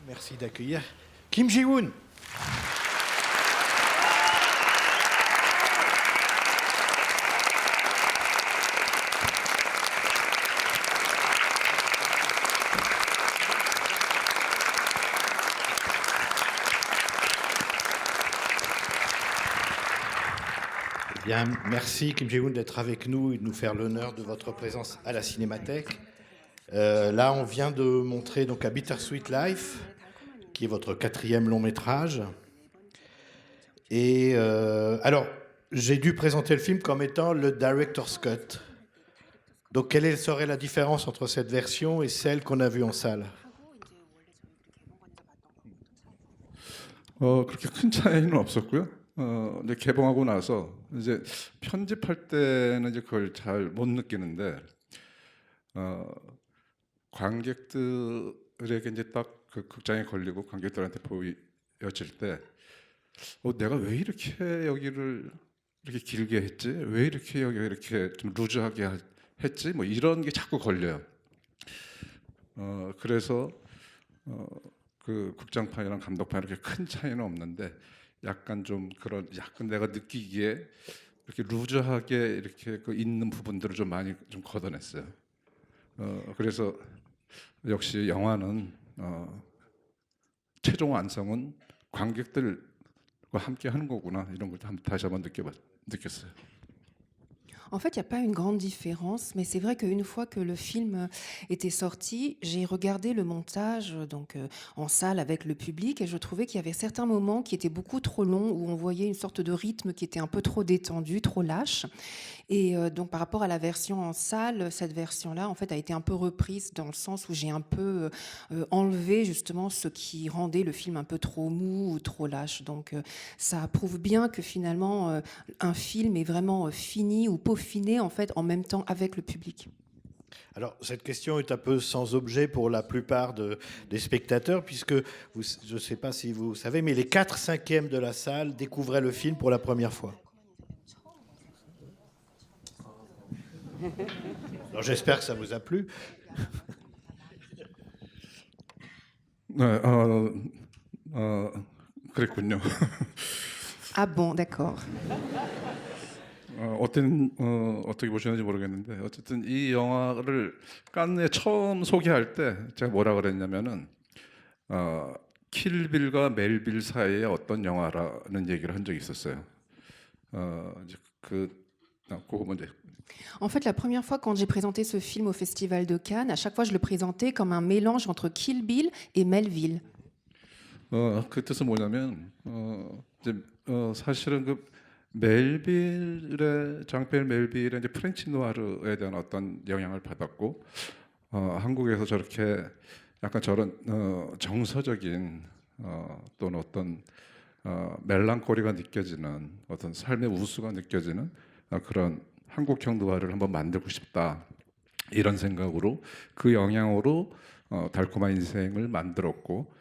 Merci d'accueillir Kim Ji-woon. Bien, merci Kim Ji-woon d'être avec nous et de nous faire l'honneur de votre présence à la Cinémathèque. Là, on vient de montrer donc, A Bittersweet Life, qui est votre 4e long métrage. Et alors, j'ai dû présenter le film comme étant le Director's Cut. Donc, quelle serait la différence entre cette version et celle qu'on a vue en salle? 그렇게 큰 차이는 없었고요. 이제 개봉하고 나서 이제 편집할 때는 이제 그걸 잘 못 느끼는데 관객들에게 이제 딱 그 극장에 걸리고 관객들한테 보여질 때 내가 왜 이렇게 여기를 이렇게 길게 했지? 왜 이렇게 여기가 이렇게 좀 루즈하게 했지? 뭐 이런 게 자꾸 걸려요. 그래서 그 극장판이랑 감독판 이렇게 큰 차이는 없는데 약간 좀 그런 약간 내가 느끼기에 이렇게 루즈하게 이렇게 그 있는 부분들을 좀 많이 좀 걷어냈어요. 그래서 역시 영화는 최종 완성은 관객들과 함께 하는 거구나 이런 걸 다시 한번 느꼈어요. En fait, il n'y a pas une grande différence, mais c'est vrai qu'une fois que le film était sorti, j'ai regardé le montage donc, en salle avec le public et je trouvais qu'il y avait certains moments qui étaient beaucoup trop longs, où on voyait une sorte de rythme qui était un peu trop détendu, trop lâche. Et donc par rapport à la version en salle, cette version-là, en fait, a été un peu reprise dans le sens où j'ai un peu enlevé justement ce qui rendait le film un peu trop mou ou trop lâche. Donc ça prouve bien que finalement, un film est vraiment fini ou peaufiné en fait en même temps avec le public. Alors, cette question est un peu sans objet pour la plupart des spectateurs, puisque je ne sais pas si vous savez, mais les 4/5 de la salle découvraient le film pour la première fois. Alors, j'espère que ça vous a plu. 네, 그랬군요. Ah bon, d'accord. 어떻게 보시는지 모르겠는데 어쨌든 이 영화를 칸에 처음 소개할 때 제가 뭐라 그랬냐면은 킬빌과 멜빌 사이에 어떤 영화라는 얘기를 한 적이 있었어요. 이제 그거 먼저. En fait, la première fois quand j'ai présenté ce film au Festival de Cannes, à chaque fois je le présentais comme un mélange entre Kill Bill et Melville. 그 뜻은 뭐냐면 이제 사실은 그 장펠 멜빌의 이제 프렌치 누아르에 대한 어떤 영향을 받았고 한국에서 저렇게 약간 저런 정서적인 또는 어떤 멜랑콜리가 느껴지는 어떤 삶의 우수가 느껴지는 그런 한국형 누아를 한번 만들고 싶다 이런 생각으로 그 영향으로 달콤한 인생을 만들었고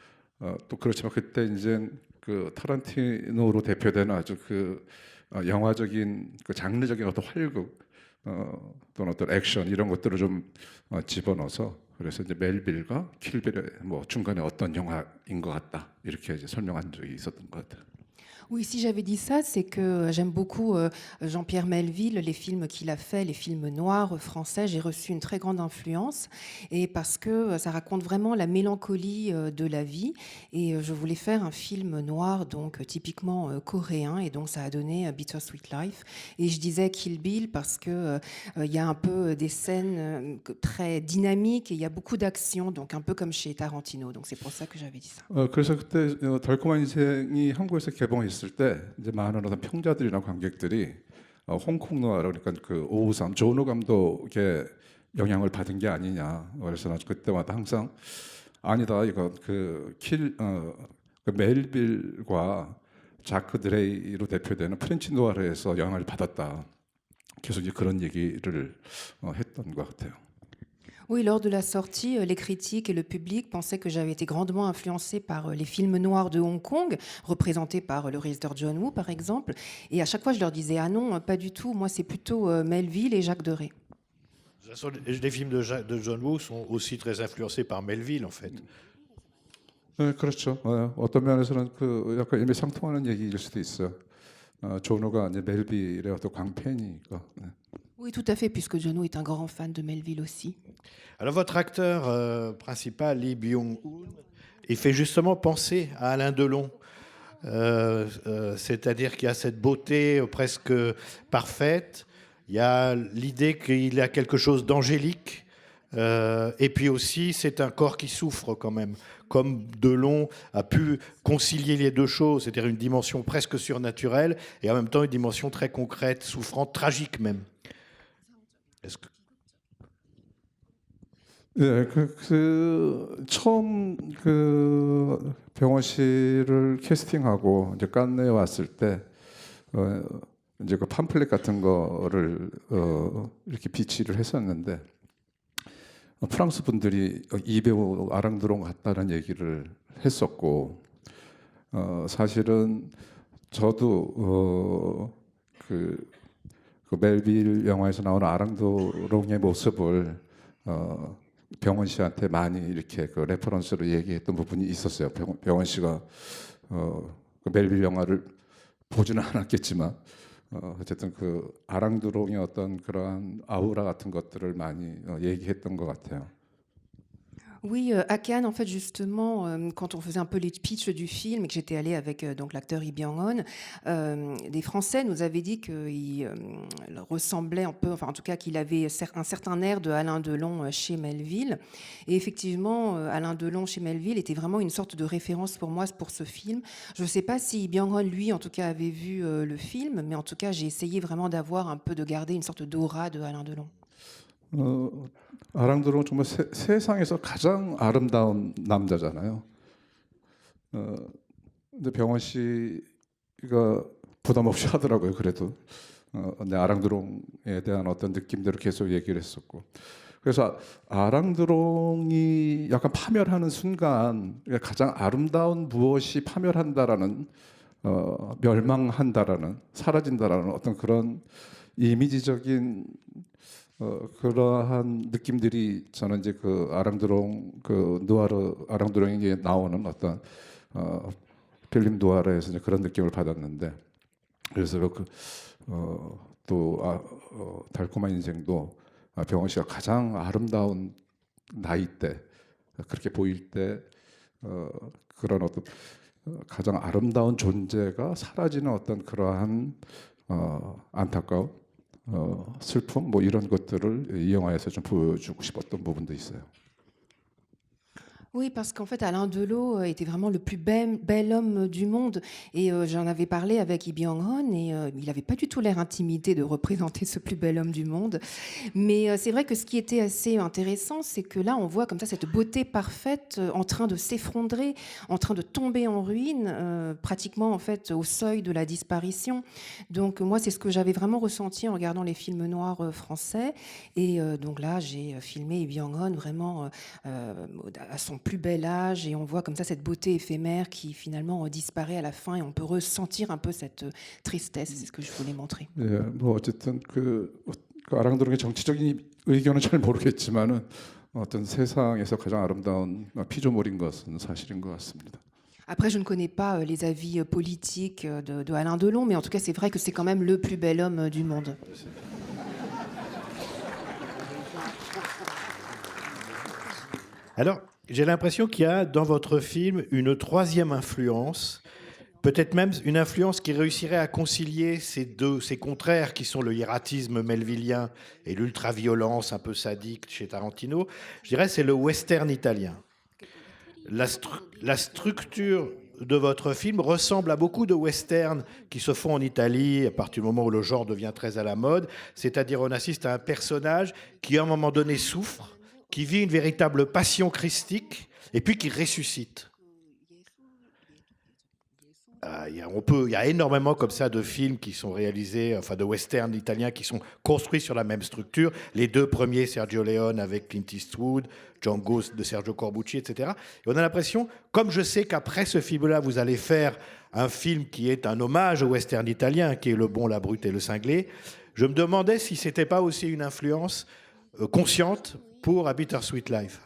또 그렇지만 그때 이제 그 타란티노로 대표되는 아주 그 영화적인 그 장르적인 어떤 활극 또는 어떤 액션 이런 것들을 좀 집어넣어서 그래서 이제 멜빌과 킬빌의 뭐 중간에 어떤 영화인 것 같다 이렇게 이제 설명한 적이 있었던 것 같아요. Oui, si j'avais dit ça, c'est que j'aime beaucoup Jean-Pierre Melville, les films qu'il a fait, les films noirs français. J'ai reçu une très grande influence et parce que ça raconte vraiment la mélancolie de la vie. Et je voulais faire un film noir, donc typiquement coréen, et donc ça a donné Bittersweet Life. Et je disais Kill Bill parce que il y a un peu des scènes très dynamiques et il y a beaucoup d'action, donc un peu comme chez Tarantino. Donc c'est pour ça que j'avais dit ça. 그래서 그때 달콤한 인생이 한국에서 개봉했을 때 이제 많은 어떤 평자들이나 관객들이 홍콩 노아 그러니까 그 553 조노 감독의 영향을 받은 게 아니냐. 그래서 나 그때마다 항상 아니다 이거 그 멜빌과 자크 드레이로 대표되는 프렌치 노아르에서 영향을 받았다. 계속 이제 그런 얘기를 했던 것 같아요. Oui, lors de la sortie, les critiques et le public pensaient que j'avais été grandement influencée par les films noirs de Hong Kong, représentés par le réalisateur John Woo, par exemple. Et à chaque fois, je leur disais « Ah non, pas du tout, moi c'est plutôt Melville et Jacques Deray ». toute façon, les films de John Woo sont aussi très influencés par Melville, en fait. 네, 그렇죠. 어떤 면에서는 그 약간 일맥상통하는 얘기일 수도 있어요. 존 우가 이제 멜빌의 어떤 광팬이니까. 네. Oui, tout à fait, puisque John Woo est un grand fan de Melville aussi. Alors, votre acteur principal, Lee Byung-hun, il fait justement penser à Alain Delon. C'est-à-dire qu'il y a cette beauté presque parfaite. Il y a l'idée qu'il a quelque chose d'angélique. Et puis aussi, c'est un corps qui souffre quand même. Comme Delon a pu concilier les deux choses, c'est-à-dire une dimension presque surnaturelle et en même temps une dimension très concrète, souffrante, tragique même. Est-ce que... 네, 처음 병원 씨를 캐스팅하고 이제 깐네에 왔을 때 이제 그 팜플렛 같은 거를 이렇게 비치를 했었는데 프랑스 분들이 이 배우 아랑드롱 같다는 얘기를 했었고 사실은 저도 그 멜빌 영화에서 나오는 아랑드롱의 모습을 병원 씨한테 많이 이렇게 그 레퍼런스로 얘기했던 부분이 있었어요. 병원 씨가 그 멜빌 영화를 보지는 않았겠지만 어쨌든 그 아랑드롱의 어떤 그러한 아우라 같은 것들을 많이 얘기했던 것 같아요. Oui, à Cannes, en fait, justement, quand on faisait un peu les pitchs du film et que j'étais allée avec donc l'acteur Lee Byung-hun, des Français nous avaient dit qu'il ressemblait un peu, enfin en tout cas qu'il avait un certain air de Alain Delon chez Melville. Et effectivement, Alain Delon chez Melville était vraiment une sorte de référence pour moi pour ce film. Je ne sais pas si Lee Byung-hun, lui, en tout cas, avait vu le film, mais en tout cas, j'ai essayé vraiment d'avoir un peu, de garder une sorte d'aura de Alain Delon. 아랑드롱은 정말 세상에서 가장 아름다운 남자잖아요. 근데 병원 씨가 부담 없이 하더라고요. 그래도 내 아랑드롱에 대한 어떤 느낌들을 계속 얘기를 했었고, 그래서 아랑드롱이 약간 파멸하는 순간 가장 아름다운 무엇이 파멸한다라는 멸망한다라는 사라진다라는 어떤 그런 이미지적인 그러한 느낌들이 저는 이제 그 아랑드롱 그 누아르 아랑드롱에 나오는 어떤 필름 누아르에서 이제 그런 느낌을 받았는데, 그래서 달콤한 인생도 병원 씨가 가장 아름다운 나이 때 그렇게 보일 때 그런 어떤 가장 아름다운 존재가 사라지는 어떤 그러한 안타까움, 슬픔 뭐 이런 것들을 이 영화에서 좀 보여주고 싶었던 부분도 있어요. Oui, parce qu'en fait, Alain Delon était vraiment le plus bel homme du monde. Et j'en avais parlé avec Lee Byung-hun et il n'avait pas du tout l'air intimidé de représenter ce plus bel homme du monde. Mais c'est vrai que ce qui était assez intéressant, c'est que là, on voit comme ça cette beauté parfaite en train de s'effondrer, en train de tomber en ruine, pratiquement en fait au seuil de la disparition. Donc moi, c'est ce que j'avais vraiment ressenti en regardant les films noirs français. Et donc là, j'ai filmé Lee Byung-hun vraiment à son plus bel âge et on voit comme ça cette beauté éphémère qui finalement disparaît à la fin et on peut ressentir un peu cette tristesse. C'est ce que je voulais montrer. 예, 뭐 어쨌든 그 아랑드롱의 정치적인 의견은 잘 모르겠지만은 어떤 세상에서 가장 아름다운 피조물인 것은 사실인 것 같습니다. Après, je ne connais pas les avis politiques de Alain Delon, mais en tout cas, c'est vrai que c'est quand même le plus bel homme du monde. Alors, j'ai l'impression qu'il y a dans votre film une troisième influence, peut-être même une influence qui réussirait à concilier ces contraires qui sont le hiératisme melvillien et l'ultraviolence un peu sadique chez Tarantino. Je dirais c'est le western italien. La structure de votre film ressemble à beaucoup de westerns qui se font en Italie à partir du moment où le genre devient très à la mode, c'est-à-dire on assiste à un personnage qui à un moment donné souffre, qui vit une véritable passion christique et puis qui ressuscite. Il y a énormément comme ça de films qui sont réalisés, enfin de westerns italiens qui sont construits sur la même structure. Les deux premiers, Sergio Leone avec Clint Eastwood, Django de Sergio Corbucci, etc. Et on a l'impression, comme je sais qu'après ce film-là, vous allez faire un film qui est un hommage au western italien, qui est Le Bon, la Brute et le Cinglé, je me demandais si c'était pas aussi une influence consciente pour A Bittersweet Life.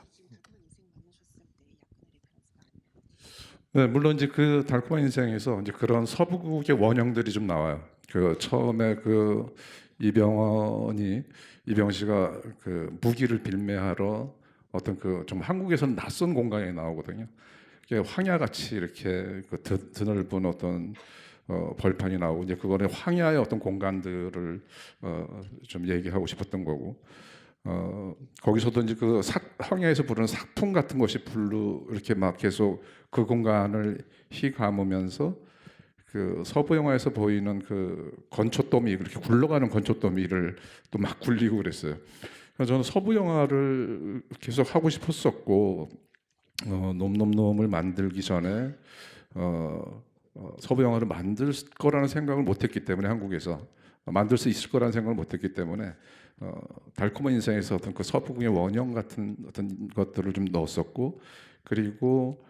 네, 물론 이제 그 달콤한 인생에서 이제 그런 서부국의 원형들이 좀 나와요. 그 처음에 그 이병헌 씨가 그 무기를 빌매하러 어떤 그 좀 한국에서는 낯선 공간에 나오거든요. 이게 황야같이 이렇게 그 드넓은 어떤 벌판이 나오고 이제 그거는 황야의 어떤 공간들을 좀 얘기하고 싶었던 거고 거기서도 이제 그 황야에서 부르는 삭풍 같은 것이 이렇게 막 계속 그 공간을 휘감으면서 그 서부 영화에서 보이는 그 건초더미 그렇게 굴러가는 건초더미를 또 막 굴리고 그랬어요. 그래서 저는 서부 영화를 계속 하고 싶었었고 놈놈놈을 만들기 전에 서부 영화를 만들 거라는 생각을 못했기 때문에 한국에서 만들 수 있을 거라는 생각을 못했기 때문에 달콤한 인생에서 어떤 그 서부국의 원형 같은 어떤 것들을 좀 넣었었고 그리고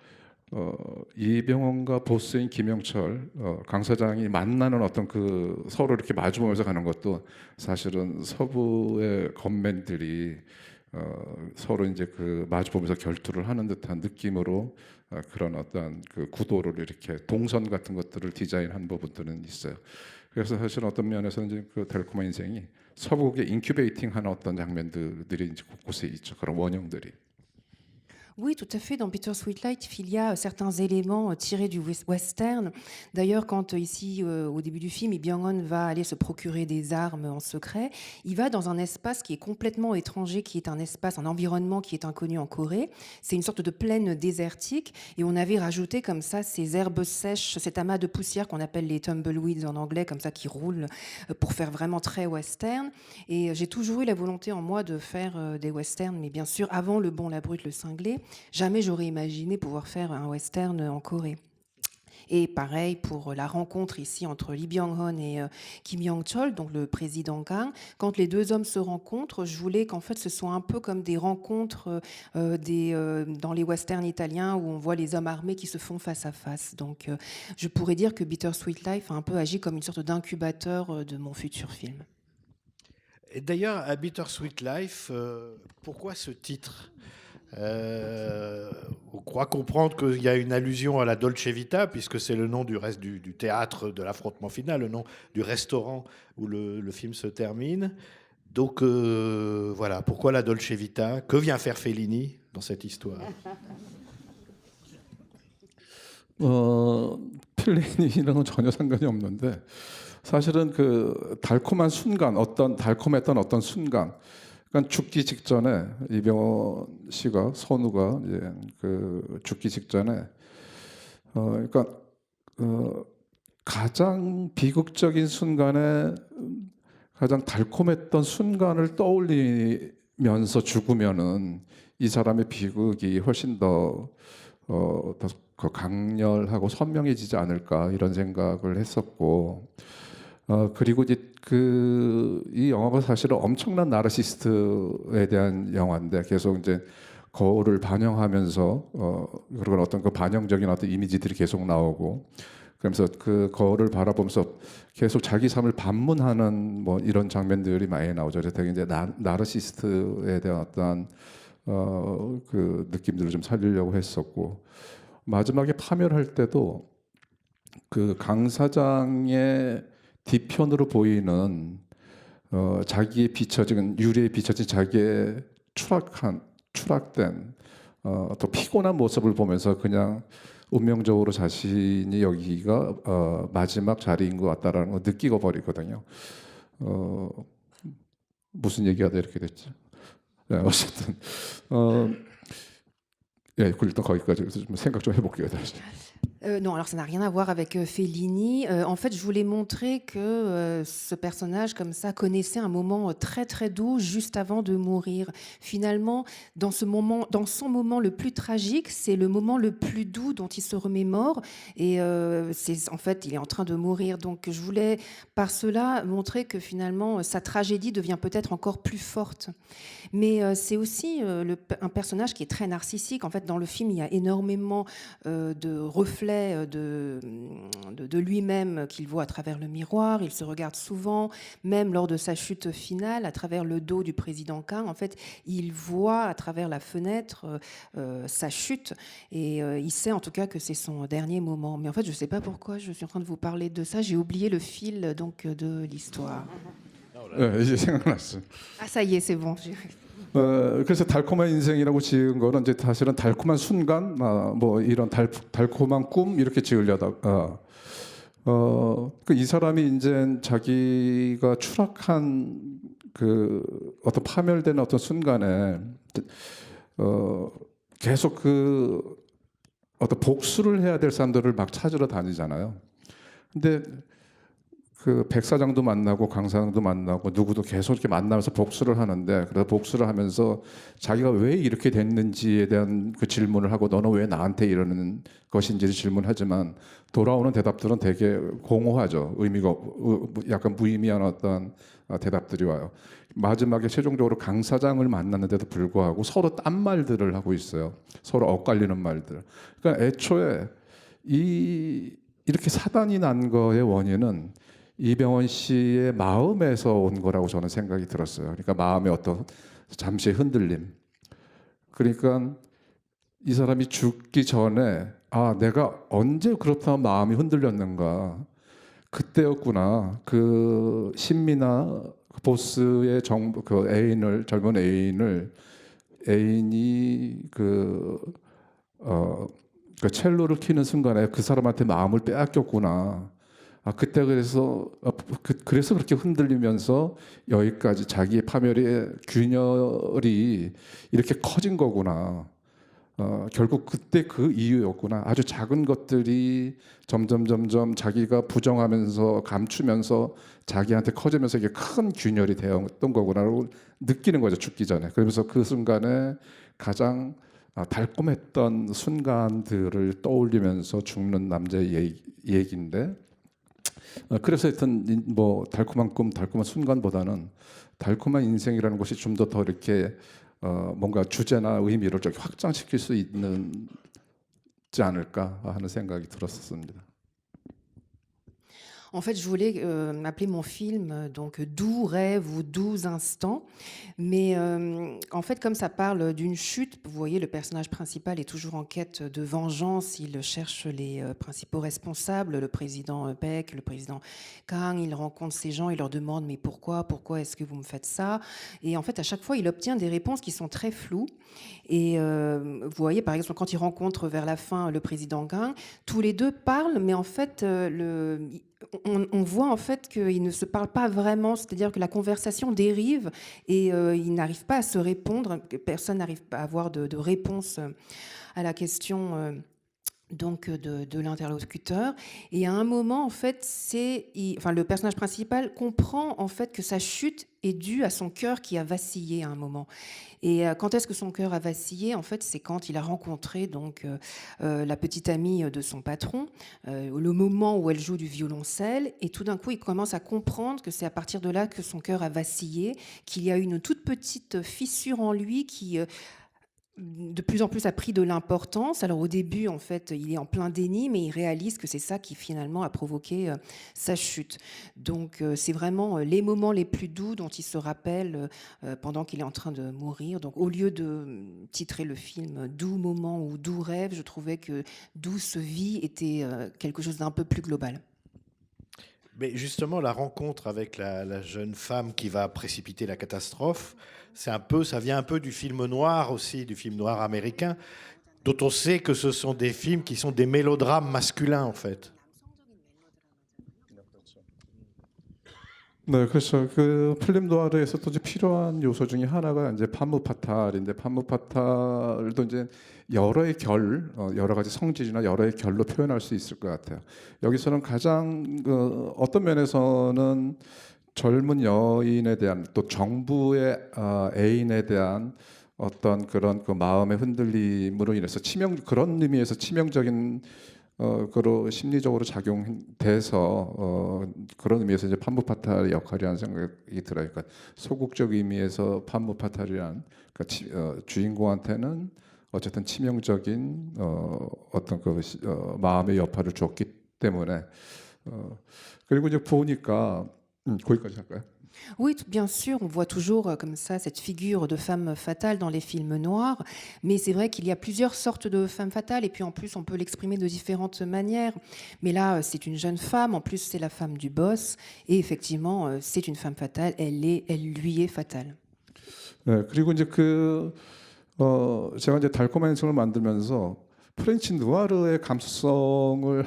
이병헌과 보스인 김영철 강 사장이 만나는 어떤 그 서로 이렇게 마주보면서 가는 것도 사실은 서부의 건맨들이 서로 이제 그 마주보면서 결투를 하는 듯한 느낌으로 그런 어떤 그 구도를 이렇게 동선 같은 것들을 디자인한 부분들은 있어요. 그래서 사실 어떤 면에서 이제 그 달콤한 인생이 서부국의 인큐베이팅하는 어떤 장면들이 이제 곳곳에 있죠. 그런 원형들이. Oui, tout à fait. Dans Bittersweet Life, il y a certains éléments tirés du western. D'ailleurs, quand ici, au début du film, Lee Byung-hun va aller se procurer des armes en secret, il va dans un espace qui est complètement étranger, qui est un espace, un environnement qui est inconnu en Corée. C'est une sorte de plaine désertique. Et on avait rajouté comme ça ces herbes sèches, cet amas de poussière qu'on appelle les tumbleweeds en anglais, comme ça, qui roulent pour faire vraiment très western. Et j'ai toujours eu la volonté en moi de faire des westerns, mais bien sûr, avant Le Bon, la Brute, le Cinglé. Jamais j'aurais imaginé pouvoir faire un western en Corée. Et pareil pour la rencontre ici entre Lee Byung-hun et Kim Yong-chol, donc le président Kang. Quand les deux hommes se rencontrent, je voulais qu'en fait ce soit un peu comme des rencontres dans les westerns italiens où on voit les hommes armés qui se font face à face. Donc je pourrais dire que Bittersweet Life a un peu agi comme une sorte d'incubateur de mon futur film. Et d'ailleurs, à Bittersweet Life, pourquoi ce titre ? On croit comprendre qu'il y a une allusion à la Dolce Vita, puisque c'est le nom du reste du théâtre de l'affrontement final, le nom du restaurant où le film se termine. Donc voilà, pourquoi la Dolce Vita ? Que vient faire Fellini dans cette histoire ? 플레이랑은 전혀 상관이 없는데 사실은 그 달콤한 순간, 달콤했던 어떤 순간. 그러니까 죽기 직전에 이병헌 씨가 선우가 이제 그 죽기 직전에 그러니까 가장 비극적인 순간에 가장 달콤했던 순간을 떠올리면서 죽으면은 이 사람의 비극이 훨씬 더 강렬하고 선명해지지 않을까 이런 생각을 했었고 그리고 이제 이 영화가 사실은 엄청난 나르시스트에 대한 영화인데 계속 이제 거울을 반영하면서 그런 어떤 그 반영적인 어떤 이미지들이 계속 나오고 그러면서 그 거울을 바라보면서 계속 자기 삶을 반문하는 뭐 이런 장면들이 많이 나오죠. 그래서 되게 이제 나르시스트에 대한 어떤 그 느낌들을 좀 살리려고 했었고 마지막에 파멸할 때도 그 강 사장의 뒤편으로 보이는 자기의 비춰진 유리에 비춰진 자기의 추락된 또 피곤한 모습을 보면서 그냥 운명적으로 자신이 여기가 마지막 자리인 것 같다라는 걸 느끼고 버리거든요. 무슨 얘기가 이렇게 됐죠? 네, 어쨌든 예, 일단 거기까지 좀 생각 좀 해볼게요 다시. Non, alors ça n'a rien à voir avec Fellini. En fait, je voulais montrer que ce personnage, comme ça, connaissait un moment très très doux juste avant de mourir. Finalement, dans son moment le plus tragique, c'est le moment le plus doux dont il se remémore. Et en fait, il est en train de mourir. Donc, je voulais par cela montrer que finalement, sa tragédie devient peut-être encore plus forte. Mais c'est aussi un personnage qui est très narcissique. En fait, dans le film, il y a énormément de reflets reflet de lui-même qu'il voit à travers le miroir. Il se regarde souvent, même lors de sa chute finale, à travers le dos du président Kang. En fait, il voit à travers la fenêtre sa chute et il sait en tout cas que c'est son dernier moment. Mais en fait, je ne sais pas pourquoi je suis en train de vous parler de ça. J'ai oublié le fil donc, de l'histoire. 네, 이제 생각났어요. Ah, ça y est, c'est bon. 그래서 달콤한 인생이라고 지은 거는 이제 사실은 달콤한 순간, 뭐 이런 달콤한 꿈 이렇게 지으려다가 이 사람이 이제 자기가 추락한 그 어떤 파멸되는 어떤 순간에 계속 그 어떤 복수를 해야 될 사람들을 막 찾으러 다니잖아요. 근데 그 백사장도 만나고 강사장도 만나고 누구도 계속 이렇게 만나면서 복수를 하는데, 그래서 복수를 하면서 자기가 왜 이렇게 됐는지에 대한 그 질문을 하고 너는 왜 나한테 이러는 것인지를 질문하지만 돌아오는 대답들은 되게 공허하죠. 의미가 약간 무의미한 어떤 대답들이 와요. 마지막에 최종적으로 강사장을 만났는데도 불구하고 서로 딴 말들을 하고 있어요. 서로 엇갈리는 말들. 그러니까 애초에 이렇게 사단이 난 거의 원인은 이병헌 씨의 마음에서 온 거라고 저는 생각이 들었어요. 그러니까 마음의 어떤 잠시의 흔들림. 그러니까 이 사람이 죽기 전에 내가 언제 그렇다면 마음이 흔들렸는가. 그때였구나. 그 신미나 보스의 그 젊은 애인이 그 첼로를 키는 순간에 그 사람한테 마음을 빼앗겼구나. 그때 그래서 그렇게 흔들리면서 여기까지 자기의 파멸의 균열이 이렇게 커진 거구나. 결국 그때 그 이유였구나. 아주 작은 것들이 점점 자기가 부정하면서 감추면서 자기한테 커지면서 이게 큰 균열이 되었던 거구나라고 느끼는 거죠, 죽기 전에. 그러면서 그 순간에 가장 달콤했던 순간들을 떠올리면서 죽는 남자의 얘기인데, 그래서 하여튼 뭐 달콤한 꿈, 달콤한 순간보다는 달콤한 인생이라는 것이 좀 더 이렇게 뭔가 주제나 의미를 좀 확장시킬 수 있지 않을까 하는 생각이 들었습니다. En fait, je voulais appeler mon film donc Doux rêve ou Doux instant, mais en fait, comme ça parle d'une chute, vous voyez, le personnage principal est toujours en quête de vengeance. Il cherche les principaux responsables, le président Peck, le président Kang. Il rencontre ces gens, il leur demande mais pourquoi est-ce que vous me faites ça? Et en fait, à chaque fois, il obtient des réponses qui sont très floues. Et vous voyez, par exemple, quand il rencontre vers la fin le président Kang, tous les deux parlent, mais en fait, on voit en fait qu'ils ne se parlent pas vraiment, c'est-à-dire que la conversation dérive et ils n'arrivent pas à se répondre, personne n'arrive pas à avoir de réponse à la question donc de l'interlocuteur. Et à un moment, en fait, le personnage principal comprend en fait que sa chute est due à son cœur qui a vacillé à un moment. Et quand est-ce que son cœur a vacillé? En fait, c'est quand il a rencontré donc la petite amie de son patron, le moment où elle joue du violoncelle, et tout d'un coup, il commence à comprendre que c'est à partir de là que son cœur a vacillé, qu'il y a une toute petite fissure en lui qui de plus en plus a pris de l'importance. Alors au début, en fait, il est en plein déni, mais il réalise que c'est ça qui finalement a provoqué sa chute. Donc c'est vraiment les moments les plus doux dont il se rappelle pendant qu'il est en train de mourir. Donc au lieu de titrer le film Doux moment ou Doux rêve, je trouvais que Douce vie était quelque chose d'un peu plus global. Mais justement, la rencontre avec la jeune femme qui va précipiter la catastrophe, ça vient un peu du film noir aussi, du film noir américain, dont on sait que ce sont des films qui sont des mélodrames masculins en fait. 네, 그래서 그 필름 노아르에서 또 이제 필요한 요소 중에 하나가 이제 판무 파탈인데, 판무 파탈도 이제 여러 가지 성질이나 여러의 결로 표현할 수 있을 것 같아요. 여기서는 가장 어떤 면에서는 젊은 여인에 대한, 또 정부의 애인에 대한 어떤 그런 그 마음의 흔들림으로 인해서 그런 의미에서 치명적인 그로 심리적으로 작용돼서 그런 의미에서 이제 판무파탈의 역할이라는 생각이 들어요. 그러니까 소극적 의미에서 판무파탈이란, 그러니까 주인공한테는 어쨌든 치명적인 어떤 그 마음의 여파를 줬기 때문에 그리고 이제 보니까 거기까지 할까요? Oui, bien sûr, on voit toujours comme ça cette figure de femme fatale dans les films noirs, mais c'est vrai qu'il y a plusieurs sortes de femmes fatales et puis en plus on peut l'exprimer de différentes manières. Mais là, c'est une jeune femme, en plus c'est la femme du boss et effectivement, c'est une femme fatale, elle lui est fatale. 네, 그리고 이제 제가 이제 달콤한 인생을 만들면서 프렌치 누아르의 감수성을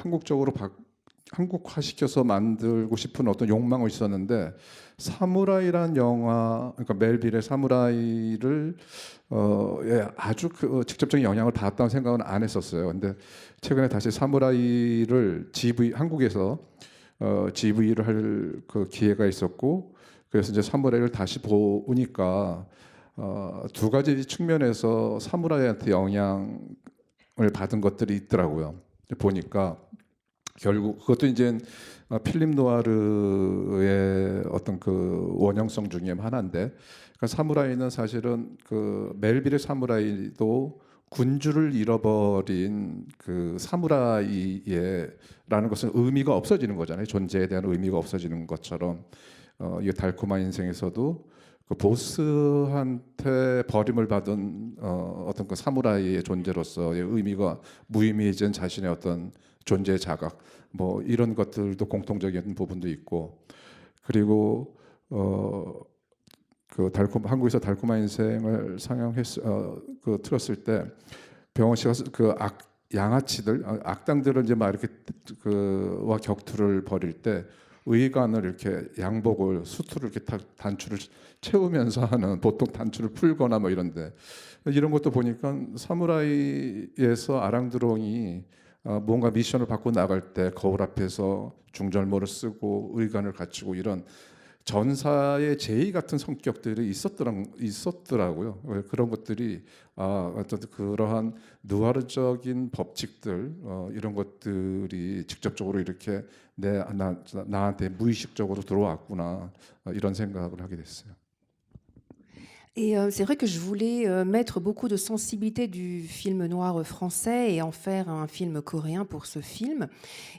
한국화시켜서 만들고 싶은 어떤 욕망이 있었는데 사무라이란 영화, 그러니까 멜빌의 사무라이를 아주 직접적인 영향을 받았다는 생각은 안 했었어요. 근데 최근에 다시 사무라이를 한국에서 GV를 할 그 기회가 있었고 그래서 이제 사무라이를 다시 보니까 두 가지 측면에서 사무라이한테 영향을 받은 것들이 있더라고요. 보니까 결국 그것도 이제 필립 노아르의 어떤 그 원형성 중에 하나인데, 그러니까 사무라이는 사실은 그 멜빌의 사무라이도 군주를 잃어버린 그 사무라이라는 것은 의미가 없어지는 거잖아요. 존재에 대한 의미가 없어지는 것처럼 이 달콤한 인생에서도 그 보스한테 버림을 받은 어떤 그 사무라이의 존재로서의 의미가 무의미해진 자신의 어떤 존재 자각, 뭐 이런 것들도 공통적인 부분도 있고, 그리고 한국에서 달콤한 인생을 틀었을 때 병원 씨가 양아치들, 악당들을 이제 막 이렇게 와 격투를 벌일 때 의관을 이렇게 양복을 수트를 이렇게 단추를 채우면서 하는, 보통 단추를 풀거나 뭐 이런데 이런 것도 보니까 사무라이에서 아랑드롱이 뭔가 미션을 받고 나갈 때 거울 앞에서 중절모를 쓰고 의관을 갖추고 이런 전사의 제의 같은 성격들이 있었더라고요. 그런 것들이 어떤 그러한 누아르적인 법칙들 이런 것들이 직접적으로 이렇게 나한테 무의식적으로 들어왔구나, 이런 생각을 하게 됐어요. Et c'est vrai que je voulais mettre beaucoup de sensibilité du film noir français et en faire un film coréen pour ce film.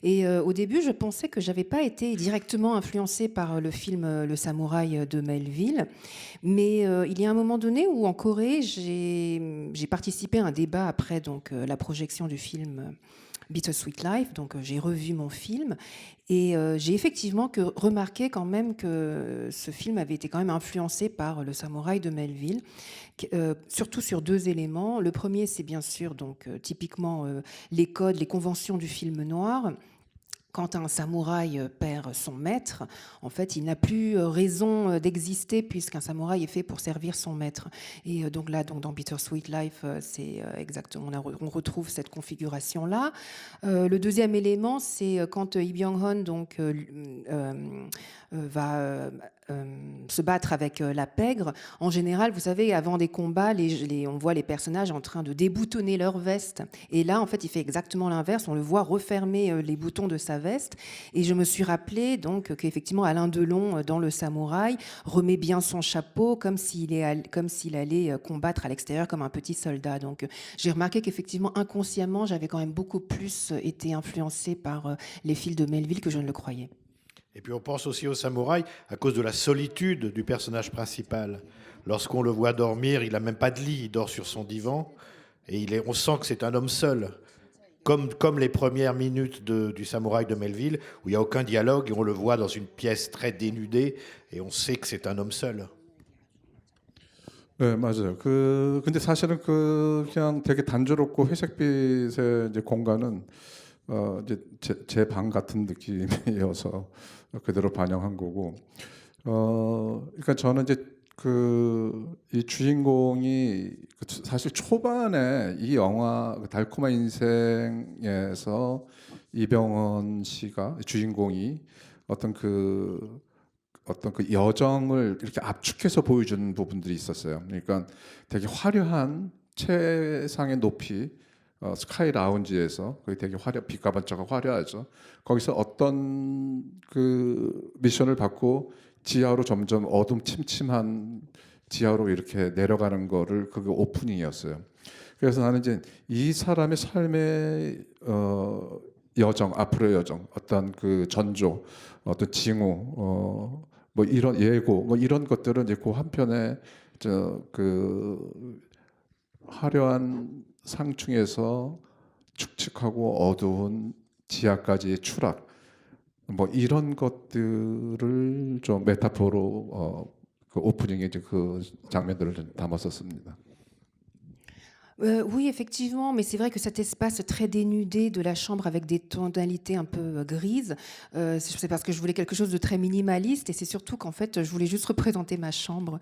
Et au début, je pensais que j'avais pas été directement influencée par le film Le Samouraï de Melville. Mais il y a un moment donné où en Corée, j'ai participé à un débat après donc, la projection du film Bittersweet Life, donc j'ai revu mon film et j'ai effectivement remarqué quand même que ce film avait été quand même influencé par Le Samouraï de Melville, surtout sur deux éléments. Le premier, c'est bien sûr donc typiquement les codes, les conventions du film noir. Quand un samouraï perd son maître, en fait, il n'a plus raison d'exister puisqu'un samouraï est fait pour servir son maître. Et donc là, donc dans Bittersweet Life, c'est exactement, on retrouve cette configuration-là. Le deuxième élément, c'est quand Lee Byung-hun donc va se battre avec la pègre. En général, vous savez, avant des combats, on voit les personnages en train de déboutonner leur veste. Et là, en fait, il fait exactement l'inverse. On le voit refermer les boutons de sa veste. Et je me suis rappelé donc qu'effectivement, Alain Delon, dans Le Samouraï, remet bien son chapeau comme s'il allait combattre à l'extérieur comme un petit soldat. Donc, j'ai remarqué qu'effectivement, inconsciemment, j'avais quand même beaucoup plus été influencée par les films de Melville que je ne le croyais. Et puis on pense aussi au samouraï à cause de la solitude du personnage principal. Lorsqu'on le voit dormir, il n'a même pas de lit, il dort sur son divan. Et on sent que c'est un homme seul. Comme les premières minutes du samouraï de Melville, où il n'y a aucun dialogue, et on le voit dans une pièce très dénudée, et on sait que c'est un homme seul. 네, 맞아요. 근데 사실은 그냥 되게 단조롭고 회색빛의 이제 공간은 이제 제 방 같은 느낌이어서 그대로 반영한 거고, 그러니까 저는 이제 이 주인공이 사실 초반에 이 영화 달콤한 인생에서 이병헌 씨가 주인공이 어떤 그 여정을 이렇게 압축해서 보여주는 부분들이 있었어요. 그러니까 되게 화려한 최상의 높이 스카이 라운지에서 거기 되게 빛과 번쩍하고 화려하죠. 거기서 어떤 미션을 받고 지하로 점점 어둠침침한 지하로 이렇게 내려가는 거를 그게 오프닝이었어요. 그래서 나는 이제 이 사람의 삶의 여정, 앞으로의 여정, 어떤 그 전조, 어떤 징후, 뭐 이런 예고, 뭐 이런 것들은 이제 그 한편에 그 화려한 상충에서 축축하고 어두운 지하까지의 추락, 뭐 이런 것들을 좀 메타포로 그 오프닝에 이제 그 장면들을 좀 담았었습니다. Oui, effectivement, mais c'est vrai que cet espace très dénudé de la chambre avec des tonalités un peu grises, c'est parce que je voulais quelque chose de très minimaliste et c'est surtout qu'en fait, je voulais juste représenter ma chambre.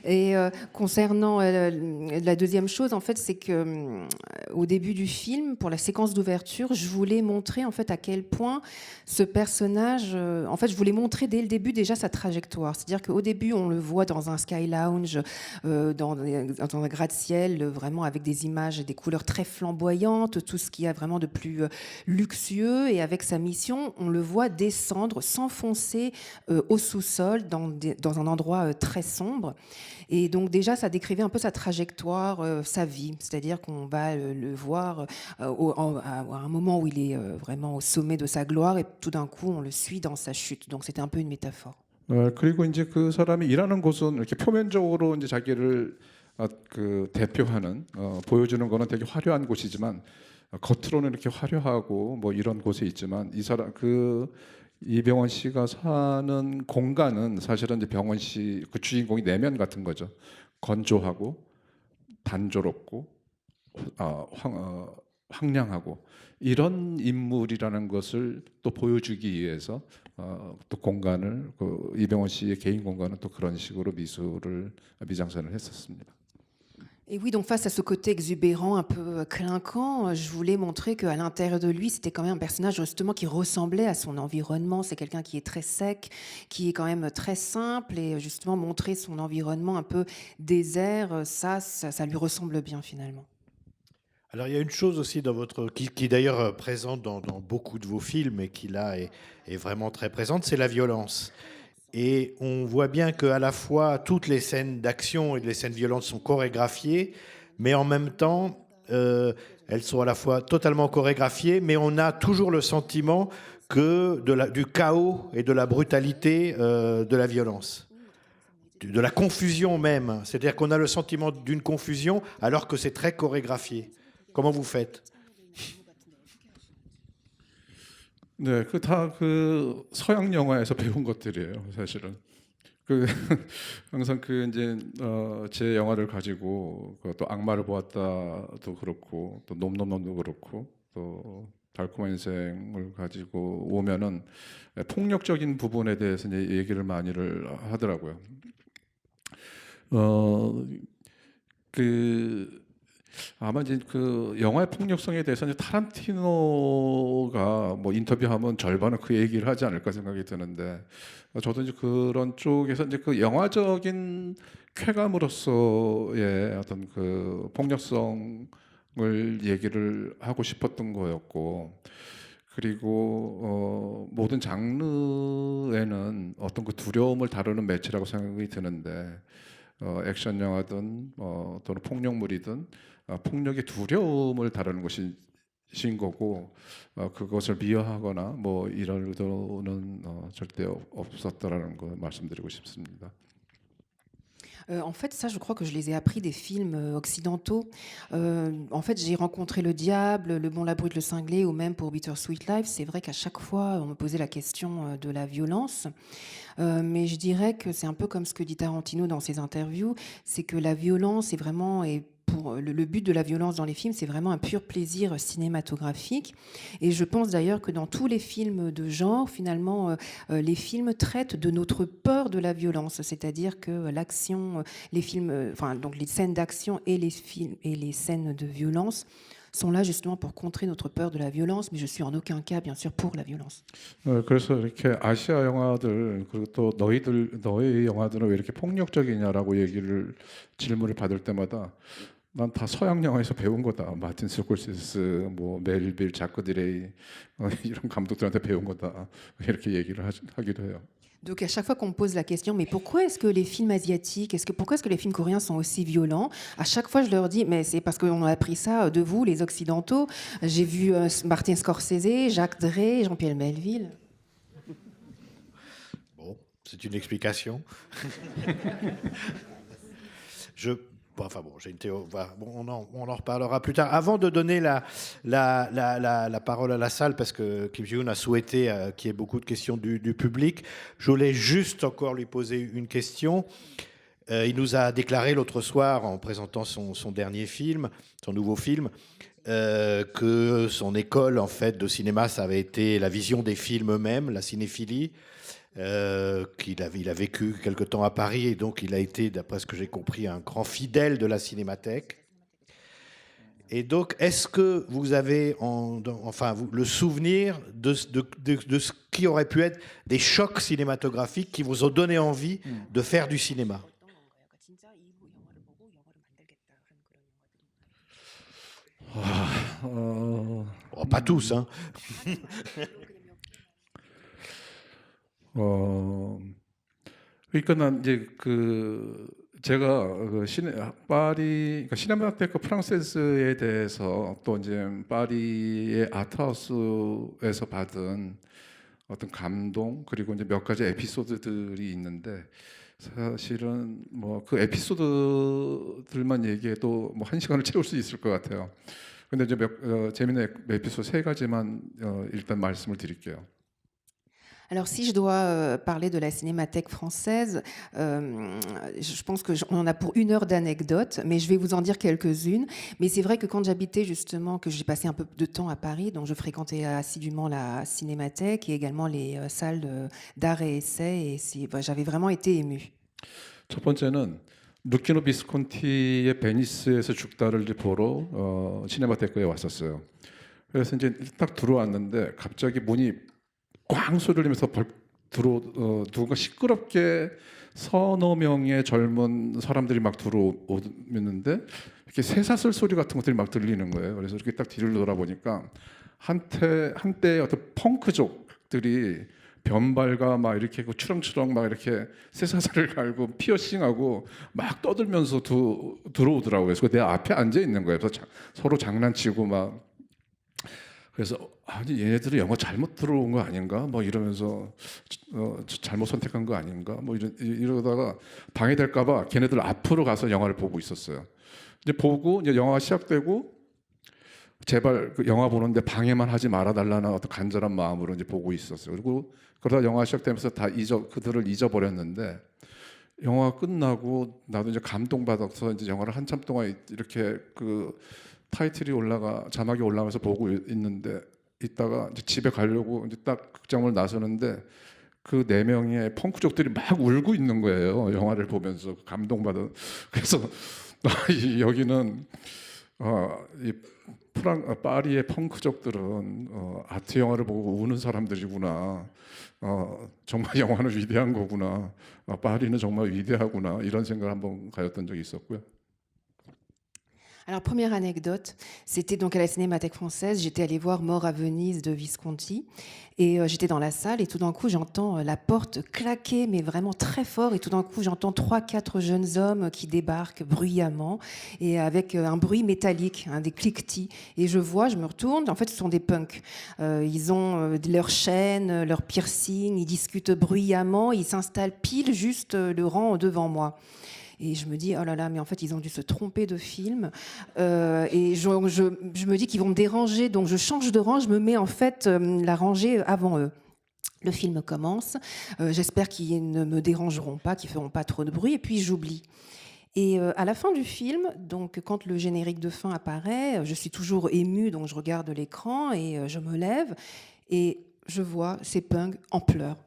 Et concernant la deuxième chose, en fait, c'est que au début du film, pour la séquence d'ouverture, je voulais montrer en fait à quel point ce personnage, en fait, je voulais montrer dès le début déjà sa trajectoire. C'est-à-dire qu'au début, on le voit dans un sky lounge, dans un gratte-ciel, vraiment avec des images et des couleurs très flamboyantes, tout ce qu'il y a vraiment de plus luxueux. Et avec sa mission, on le voit descendre, s'enfoncer au sous-sol, dans un endroit très sombre. Et donc déjà, ça décrivait un peu sa trajectoire, sa vie. C'est-à-dire qu'on va le voir à un moment où il est vraiment au sommet de sa gloire et tout d'un coup, on le suit dans sa chute. Donc c'était un peu une métaphore. 그리고 이제 그 사람이 일하는 곳은 이렇게 표면적으로 이제 자기를 그 대표하는 보여주는 거는 되게 화려한 곳이지만 겉으로는 이렇게 화려하고 뭐 이런 곳에 있지만 이 사람 그 이병헌 씨가 사는 공간은 사실은 이제 병헌 씨 그 주인공이 내면 같은 거죠. 건조하고 단조롭고 황량하고 이런 인물이라는 것을 또 보여주기 위해서 또 공간을 그 이병헌 씨의 개인 공간은 또 그런 식으로 미장센을 했었습니다. Et oui, donc face à ce côté exubérant, un peu clinquant, je voulais montrer qu'à l'intérieur de lui, c'était quand même un personnage justement qui ressemblait à son environnement. C'est quelqu'un qui est très sec, qui est quand même très simple, et justement montrer son environnement un peu désert, ça lui ressemble bien finalement. Alors il y a une chose aussi dans votre qui est d'ailleurs présente dans beaucoup de vos films et qui là est vraiment très présente, c'est la violence. Et on voit bien qu'à la fois toutes les scènes d'action et les scènes violentes sont chorégraphiées, mais en même temps elles sont à la fois totalement chorégraphiées, mais on a toujours le sentiment que du chaos et de la brutalité de la violence, de la confusion même. C'est-à-dire qu'on a le sentiment d'une confusion alors que c'est très chorégraphié. Comment vous faites? 네, 그 다 그 서양 영화에서 배운 것들이에요, 사실은. 그 항상 그 이제 제 영화를 가지고 또 악마를 보았다도 그렇고 또 놈놈놈도 그렇고 또 달콤한 인생을 가지고 오면은 폭력적인 부분에 대해서 이제 얘기를 많이를 하더라고요. 그 아마 이제 그 영화의 폭력성에 대해서 이제 타란티노가 뭐 인터뷰하면 절반은 그 얘기를 하지 않을까 생각이 드는데 저도 이제 그런 쪽에서 이제 그 영화적인 쾌감으로서의 어떤 그 폭력성을 얘기를 하고 싶었던 거였고 그리고 모든 장르에는 어떤 그 두려움을 다루는 매체라고 생각이 드는데 액션 영화든 또는 폭력물이든 폭력의 두려움을 다루는 것인 거고 그것을 미화하거나 뭐 이런 의도는 절대 없었다라는 거 말씀드리고 싶습니다. En fait, ça, je crois que je les ai appris des films occidentaux. En fait, j'ai rencontré le diable, le bon, la brute, le cinglé, ou même pour Bittersweet Life. C'est vrai qu'à chaque fois, on me posait la question de la violence. Mais je dirais que c'est un peu comme ce que dit Tarantino dans ses interviews, c'est que la violence est vraiment... le but de la violence dans les films, c'est vraiment un pur plaisir cinématographique. Et je pense d'ailleurs que dans tous les films de genre, finalement, les films traitent de notre peur de la violence. C'est-à-dire que l'action, les films, donc les scènes d'action et les films et les scènes de violence sont là justement pour contrer notre peur de la violence, mais je suis en aucun cas, bien sûr, pour la violence. 그래서 이렇게 아시아 영화들 그리고 또 너희 영화들은 왜 이렇게 폭력적이냐라고 질문을 받을 때마다 난 다 서양 영화에서 배운 거다. 마틴 스콜세스, 뭐 멜빌, 자크 디레이 이런 감독들한테 배운 거다. 이렇게 얘기를 하기도 해요. Donc à chaque fois qu'on me pose la question, mais pourquoi est-ce que les films asiatiques, pourquoi est-ce que les films coréens sont aussi violents? À chaque fois, je leur dis, mais c'est parce qu'on a appris ça de vous, les Occidentaux. J'ai vu Martin Scorsese, Jacques Drey, Jean-Pierre Melville. Bon, c'est une explication. Enfin bon, j'ai une théorie. Bon, on en reparlera plus tard. Avant de donner la parole à la salle, parce que Kim Ji-woon a souhaité qu'il y ait beaucoup de questions du public, je voulais juste encore lui poser une question. Il nous a déclaré l'autre soir, en présentant son dernier film, son nouveau film, que son école en fait de cinéma, ça avait été la vision des films eux-mêmes, la cinéphilie. Il a vécu quelque temps à Paris et donc il a été, d'après ce que j'ai compris, un grand fidèle de la Cinémathèque. Et donc, est-ce que vous avez le souvenir de ce qui aurait pu être des chocs cinématographiques qui vous ont donné envie de faire du cinéma? Pas tous, hein. 그러니까 난 이제 제가 파리, 그러니까 시네마테크 프랑세스에 대해서 또 이제 파리의 아트하우스에서 받은 어떤 감동 그리고 이제 몇 가지 에피소드들이 있는데 사실은 뭐 그 에피소드들만 얘기해도 뭐 1시간을 채울 수 있을 것 같아요. 근데 이제 재미있는 에피소드 3가지만 일단 말씀을 드릴게요. Alors, si je dois parler de la Cinémathèque française, je pense qu'on en a pour 1 heure d'anecdotes, mais je vais vous en dire quelques-unes. Mais c'est vrai que quand j'habitais justement, que j'ai passé un peu de temps à Paris, donc je fréquentais assidûment la Cinémathèque et également les salles d'art et essai, et j'avais vraiment été émue. 첫 번째는 루키노 비스콘티의 베니스에서 죽다를 보러 시네마테크에 왔었어요. 그래서 이제 딱 들어왔는데 갑자기 문이 꽝 소리를 내면서 누군가 시끄럽게 서너 명의 젊은 사람들이 막 들어오는데 이렇게 쇠사슬 소리 같은 것들이 막 들리는 거예요. 그래서 이렇게 딱 뒤를 돌아보니까 한때 어떤 펑크족들이 변발과 막 이렇게 추렁추렁 막 이렇게 쇠사슬을 갈고 피어싱하고 막 떠들면서 들어오더라고요. 그래서 내 앞에 앉아 있는 거예요. 그래서 서로 장난치고 막 그래서 아니 얘네들이 영화 잘못 들어온 거 아닌가 뭐 이러면서 잘못 선택한 거 아닌가 뭐 이러다가 방해될까봐 걔네들 앞으로 가서 영화를 보고 있었어요. 이제 보고 이제 영화가 시작되고 제발 그 영화 보는데 방해만 하지 말아달라는 어떤 간절한 마음으로 이제 보고 있었어요. 그리고 그러다 영화 시작되면서 그들을 잊어버렸는데 영화가 끝나고 나도 이제 감동받아서 이제 영화를 한참 동안 이렇게 타이틀이 자막이 올라가면서 보고 있는데 있다가 이제 집에 가려고 이제 딱 극장을 나서는데 그 4명의 펑크족들이 막 울고 있는 거예요. 영화를 보면서 감동받아. 그래서 여기는 이 파리의 펑크족들은 아트 영화를 보고 우는 사람들이구나. 정말 영화는 위대한 거구나. 파리는 정말 위대하구나. 이런 생각을 한번 가졌던 적이 있었고요. Alors, première anecdote, c'était donc à la Cinémathèque française. J'étais allée voir Mort à Venise de Visconti et j'étais dans la salle et tout d'un coup, j'entends la porte claquer, mais vraiment très fort. Et tout d'un coup, j'entends 3-4 jeunes hommes qui débarquent bruyamment et avec un bruit métallique, des cliquetis. Et je me retourne, en fait, ce sont des punks. Ils ont leurs chaînes, leurs piercings, ils discutent bruyamment, ils s'installent pile juste le rang devant moi. Et je me dis, oh là là, mais en fait, ils ont dû se tromper de film. Et je me dis qu'ils vont me déranger. Donc, je change de rang, je me mets en fait la rangée avant eux. Le film commence. J'espère qu'ils ne me dérangeront pas, qu'ils ne feront pas trop de bruit. Et puis, j'oublie. Et à la fin du film, donc quand le générique de fin apparaît, je suis toujours émue, donc je regarde l'écran et je me lève. Et je vois ces punks en pleurs.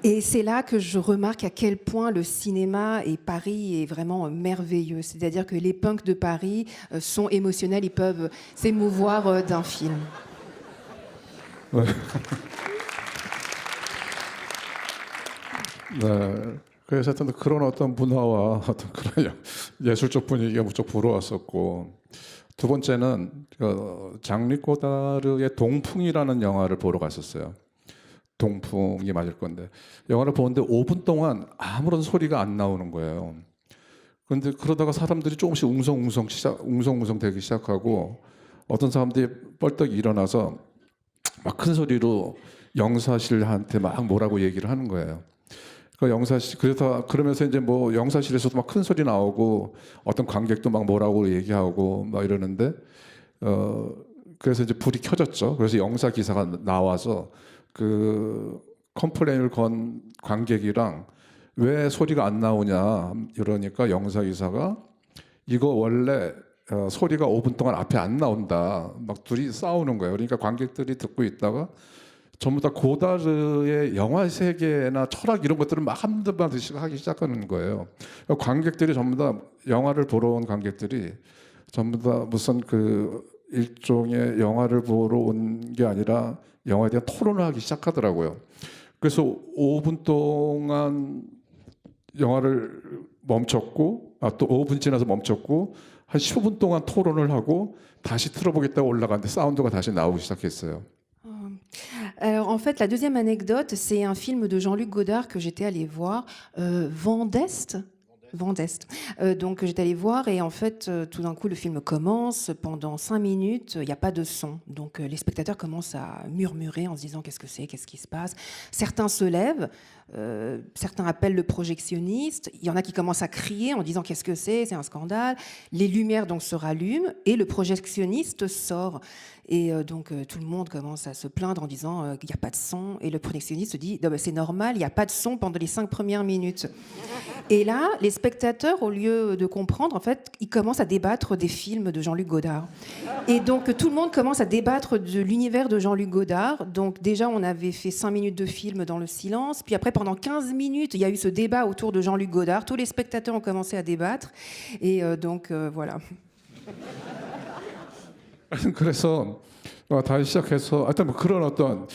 Et c'est là que je remarque à quel point le cinéma et Paris est vraiment merveilleux. C'est-à-dire que les punks de Paris sont émotionnels, ils peuvent s'émouvoir d'un film. 네. 네. 그래서 하여튼 그런 어떤 문화와 어떤 그런 예술적 분위기가 무척 부러웠었고, 두 번째는 장리 꼬다르의 동풍이라는 영화를 보러 갔었어요. 동풍이 맞을 건데 영화를 보는데 5분 동안 아무런 소리가 안 나오는 거예요. 그런데 그러다가 사람들이 조금씩 웅성웅성 되기 시작하고 어떤 사람들이 뻘떡 일어나서 막 큰 소리로 영사실한테 막 뭐라고 얘기를 하는 거예요. 그 영사실 그러면서 이제 뭐 영사실에서도 막 큰 소리 나오고 어떤 관객도 막 뭐라고 얘기하고 막 이러는데 그래서 이제 불이 켜졌죠. 그래서 영사 기사가 나와서 그 컴플레인을 건 관객이랑 왜 소리가 안 나오냐 이러니까 영사 기사가 이거 원래 소리가 5분 동안 앞에 안 나온다. 막 둘이 싸우는 거예요. 그러니까 관객들이 듣고 있다가 전부 다 고다르의 영화 세계나 철학 이런 것들을 막 한두 마디씩 하기 시작하는 거예요. 관객들이 전부 다 영화를 보러 온 관객들이 전부 다 무슨 그 일종의 영화를 보러 온 게 아니라 영화에 대한 토론을 하기 시작하더라고요. 그래서 5분 동안 영화를 멈췄고 또 5분 지나서 멈췄고 한 15분 동안 토론을 하고 다시 틀어보겠다고 올라갔는데 사운드가 다시 나오기 시작했어요. Alors, en fait, la deuxième anecdote, c'est un film de Jean-Luc Godard que j'étais allée voir, Vent d'Est. Vent d'Est. Donc j'étais allée voir et en fait, tout d'un coup, le film commence. Pendant 5 minutes, il n'y a pas de son. Donc les spectateurs commencent à murmurer en se disant qu'est-ce que c'est, qu'est-ce qui se passe. Certains se lèvent, certains appellent le projectionniste. Il y en a qui commencent à crier en disant qu'est-ce que c'est un scandale. Les lumières donc se rallument et le projectionniste sort. Et donc tout le monde commence à se plaindre en disant qu'il n'y a pas de son. Et le projectionniste dit non, ben, c'est normal, il n'y a pas de son pendant les 5 premières minutes. Et là, les spectateurs, au lieu de comprendre, en fait, ils commencent à débattre des films de Jean-Luc Godard. Et donc tout le monde commence à débattre de l'univers de Jean-Luc Godard. Donc déjà, on avait fait 5 minutes de film dans le silence. Puis après, pendant 15 minutes, il y a eu ce débat autour de Jean-Luc Godard. Tous les spectateurs ont commencé à débattre. Et donc voilà. 그래서 다시 시작해서 하여튼 뭐 그런 어떤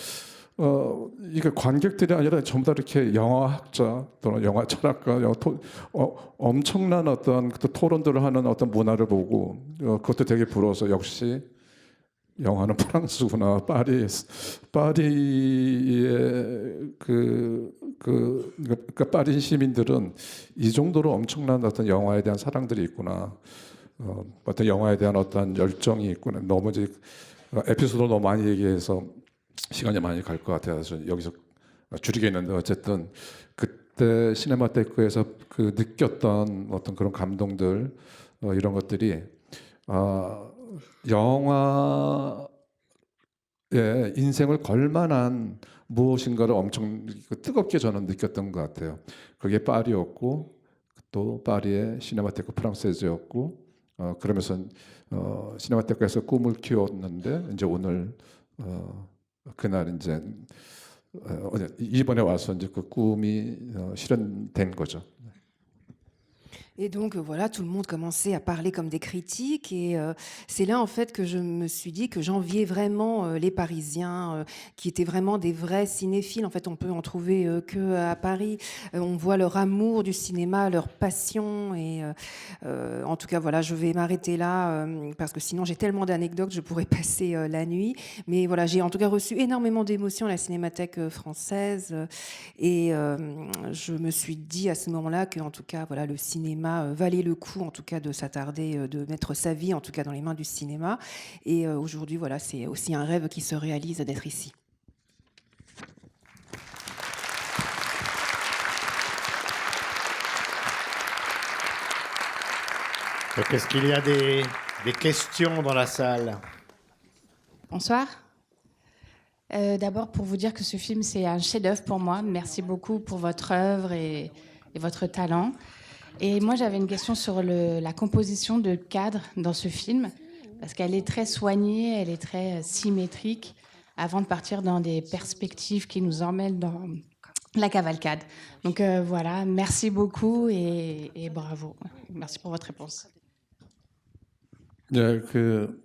이게 관객들이 아니라 전부 다 이렇게 영화학자 또는 영화 철학가 엄청난 어떤 토론들을 하는 어떤 문화를 보고 그것도 되게 부러워서 역시 영화는 프랑스구나 파리의 그러니까 파리 시민들은 이 정도로 엄청난 어떤 영화에 대한 사랑들이 있구나. 어떤 영화에 대한 어떤 열정이 있구나. 너무 이제 에피소드 너무 많이 얘기해서 시간이 많이 갈 것 같아서 여기서 줄이겠는데 어쨌든 그때 시네마테크에서 그 느꼈던 어떤 그런 감동들 이런 것들이 영화에 인생을 걸 만한 무엇인가를 엄청 뜨겁게 저는 느꼈던 것 같아요. 그게 파리였고 또 파리의 시네마테크 프랑세즈였고 그러면서 시네마테크에서 꿈을 키웠는데 이제 오늘 그날 이제 이번에 와서 이제 그 꿈이 실현된 거죠. Et donc voilà, tout le monde commençait à parler comme des critiques et c'est là en fait que je me suis dit que j'enviais vraiment les Parisiens qui étaient vraiment des vrais cinéphiles. En fait, on peut en trouver que à Paris. On voit leur amour du cinéma, leur passion et en tout cas voilà, je vais m'arrêter là parce que sinon j'ai tellement d'anecdotes, je pourrais passer la nuit. Mais voilà, j'ai en tout cas reçu énormément d'émotions à la Cinémathèque française et je me suis dit à ce moment-là que en tout cas voilà, le cinéma valait le coup en tout cas de s'attarder, de mettre sa vie en tout cas dans les mains du cinéma. Et aujourd'hui, voilà, c'est aussi un rêve qui se réalise d'être ici. Donc, est-ce qu'il y a des questions dans la salle? Bonsoir. D'abord, pour vous dire que ce film, c'est un chef-d'œuvre pour moi. Merci beaucoup pour votre œuvre et votre talent. Et moi, j'avais une question sur la composition de cadre dans ce film, parce qu'elle est très soignée, elle est très symétrique, avant de partir dans des perspectives qui nous emmènent dans la cavalcade. Donc voilà, merci beaucoup et bravo. Merci pour votre réponse. 네, 그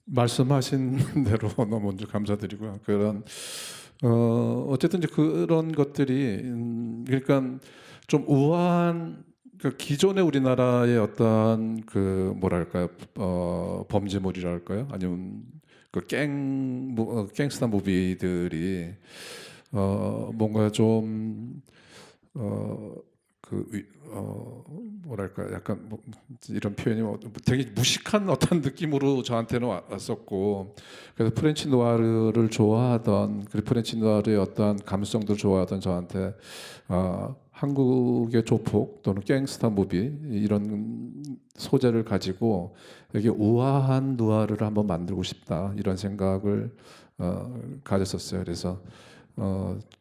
말씀하신 대로 너무 먼저 감사드리고요. 어쨌든 이제 그런 것들이 그러니까 좀 우아한 그 기존의 우리나라의 어떤 그 뭐랄까요 범죄물이랄까요 아니면 그 갱스터 무비들이 뭔가 좀 뭐랄까 약간 이런 표현이 되게 무식한 어떤 느낌으로 저한테는 왔었고, 그래서 프렌치 누아르를 좋아하던, 그리고 프렌치 누아르의 어떤 감성도 좋아하던 저한테 한국의 조폭 또는 갱스터 무비 이런 소재를 가지고 여기 우아한 누아르를 한번 만들고 싶다 이런 생각을 가졌었어요. 그래서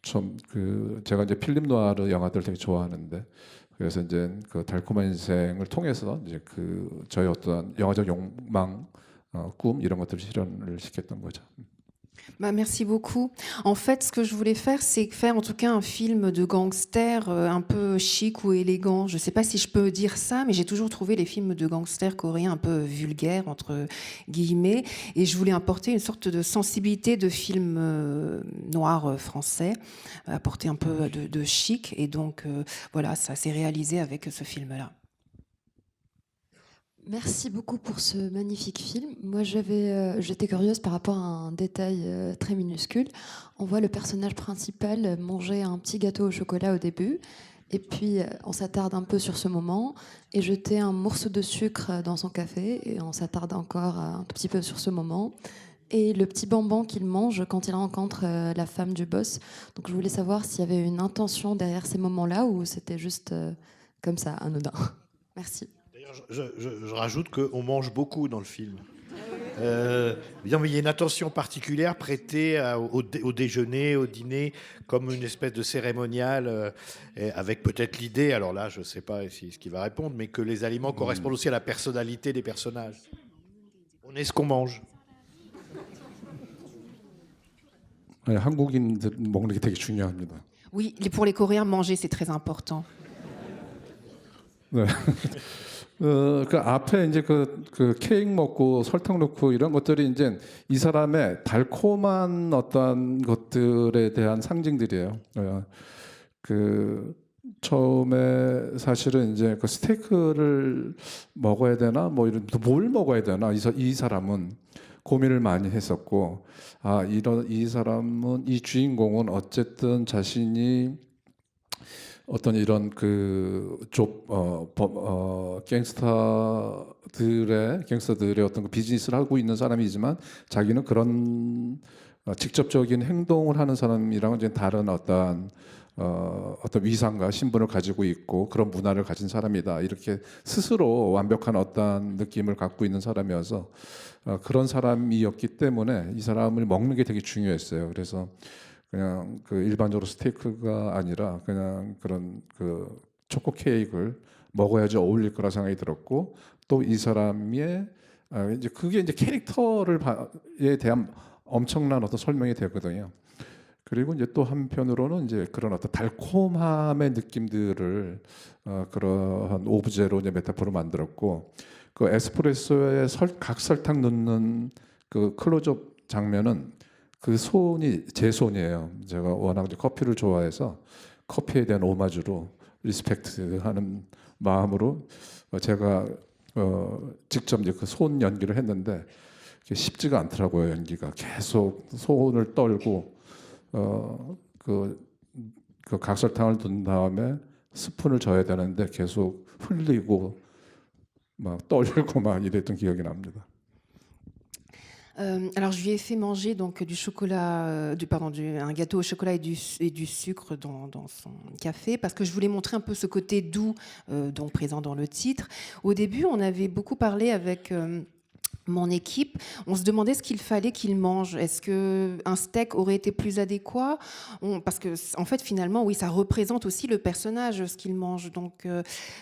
좀 제가 이제 필립 누아르 영화들을 되게 좋아하는데, 그래서 이제 그 달콤한 인생을 통해서 이제 저의 어떤 영화적 욕망, 꿈 이런 것들을 실현을 시켰던 거죠. Bah, merci beaucoup. En fait, ce que je voulais faire, c'est faire en tout cas un film de gangster un peu chic ou élégant. Je ne sais pas si je peux dire ça, mais j'ai toujours trouvé les films de gangsters coréens un peu vulgaires, entre guillemets. Et je voulais apporter une sorte de sensibilité de film noir français, apporter un peu de chic. Et donc, voilà, ça s'est réalisé avec ce film-là. Merci beaucoup pour ce magnifique film. Moi, j'étais curieuse par rapport à un détail très minuscule. On voit le personnage principal manger un petit gâteau au chocolat au début, et puis on s'attarde un peu sur ce moment, et jeter un morceau de sucre dans son café, et on s'attarde encore un tout petit peu sur ce moment. Et le petit bonbon qu'il mange quand il rencontre la femme du boss. Donc je voulais savoir s'il y avait une intention derrière ces moments-là, ou c'était juste comme ça, anodin. Merci. Je rajoute qu'on mange beaucoup dans le film. Non, mais il y a une attention particulière prêtée au déjeuner, au dîner, comme une espèce de cérémonial, avec peut-être l'idée, alors là je ne sais pas ce qu'il va répondre, mais que les aliments correspondent aussi à la personnalité des personnages. On est ce qu'on mange. 한국인들 먹는 게 되게 중요합니다. Oui, pour les Coréens, manger, c'est très important. 네. 그 앞에 이제 그 케이크 먹고 설탕 넣고 이런 것들이 이제 이 사람의 달콤한 어떤 것들에 대한 상징들이에요. 그 처음에 사실은 이제 그 스테이크를 먹어야 되나 뭐 이런 뭘 먹어야 되나 이 사람은 고민을 많이 했었고, 이 사람은 이 주인공은 어쨌든 자신이 어떤 이런 갱스터들의 어떤 비즈니스를 하고 있는 사람이지만 자기는 그런 직접적인 행동을 하는 사람이랑은 이제 다른 어떤 위상과 신분을 가지고 있고 그런 문화를 가진 사람이다. 이렇게 스스로 완벽한 어떤 느낌을 갖고 있는 사람이어서 그런 사람이었기 때문에 이 사람을 먹는 게 되게 중요했어요. 그래서 그냥 일반적으로 스테이크가 아니라 그냥 그런 초코 케이크를 먹어야지 어울릴 거라 생각이 들었고, 또 이 사람의 이제 그게 이제 캐릭터에 대한 엄청난 어떤 설명이 되거든요. 그리고 이제 또 한편으로는 이제 그런 어떤 달콤함의 느낌들을 그러한 오브제로 이제 메타포로 만들었고, 그 에스프레소에 각설탕 넣는 그 클로즈업 장면은 그 손이 제 손이에요. 제가 워낙 커피를 좋아해서 커피에 대한 오마주로 리스펙트하는 마음으로 제가 직접 이제 그 손 연기를 했는데 쉽지가 않더라고요. 연기가 계속 손을 떨고 그 각설탕을 둔 다음에 스푼을 져야 되는데 계속 흘리고 막 떨고 막 이랬던 기억이 납니다. Alors je lui ai fait manger donc du chocolat, un gâteau au chocolat et du sucre dans son café, parce que je voulais montrer un peu ce côté doux donc présent dans le titre. Au début, on avait beaucoup parlé avec mon équipe, on se demandait ce qu'il fallait qu'il mange. Est-ce qu'un steak aurait été plus adéquat ? Parce que, en fait, finalement, oui, ça représente aussi le personnage, ce qu'il mange. Donc,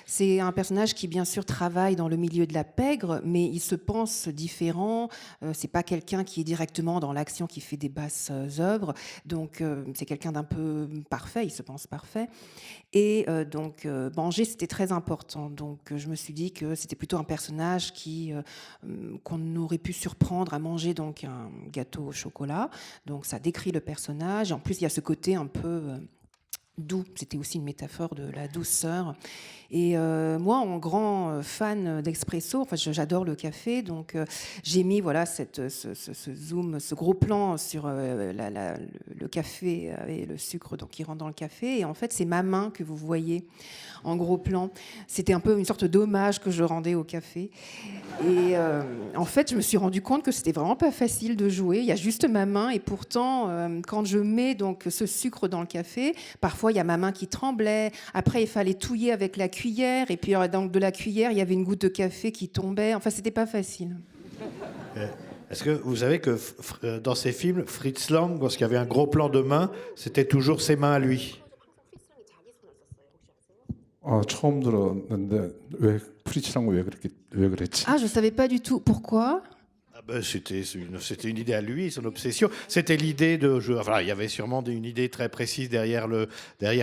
c'est un personnage qui, bien sûr, travaille dans le milieu de la pègre, mais il se pense différent. C'est pas quelqu'un qui est directement dans l'action, qui fait des basses œuvres. Donc, c'est quelqu'un d'un peu parfait, il se pense parfait. Et donc, manger, c'était très important. Donc, je me suis dit que c'était plutôt un personnage qu'on aurait pu surprendre à manger donc un gâteau au chocolat. Donc, ça décrit le personnage. En plus, il y a ce côté un peu doux. C'était aussi une métaphore de la douceur. Et moi, en grand fan d'espresso, enfin, j'adore le café, donc j'ai mis voilà ce zoom, ce gros plan sur le café et le sucre donc qui rentre dans le café. Et en fait, c'est ma main que vous voyez en gros plan. C'était un peu une sorte d'hommage que je rendais au café. Et en fait, je me suis rendu compte que c'était vraiment pas facile de jouer. Il y a juste ma main, et pourtant, quand je mets donc ce sucre dans le café, parfois il y a ma main qui tremblait. Après, il fallait touiller avec la cuillère, et puis donc de la cuillère, il y avait une goutte de café qui tombait. Enfin, c'était pas facile. Est-ce que vous savez que dans ces films, Fritz Lang, lorsqu'il y avait un gros plan de main, c'était toujours ses mains à lui? 처음 들었는데 왜 프리츠랑 왜 그랬지? Ah, je savais pas du tout. Pourquoi? Ah ben, c'était une idée à lui, son obsession. C'était l'idée de... Enfin, il y avait sûrement une idée très précise derrière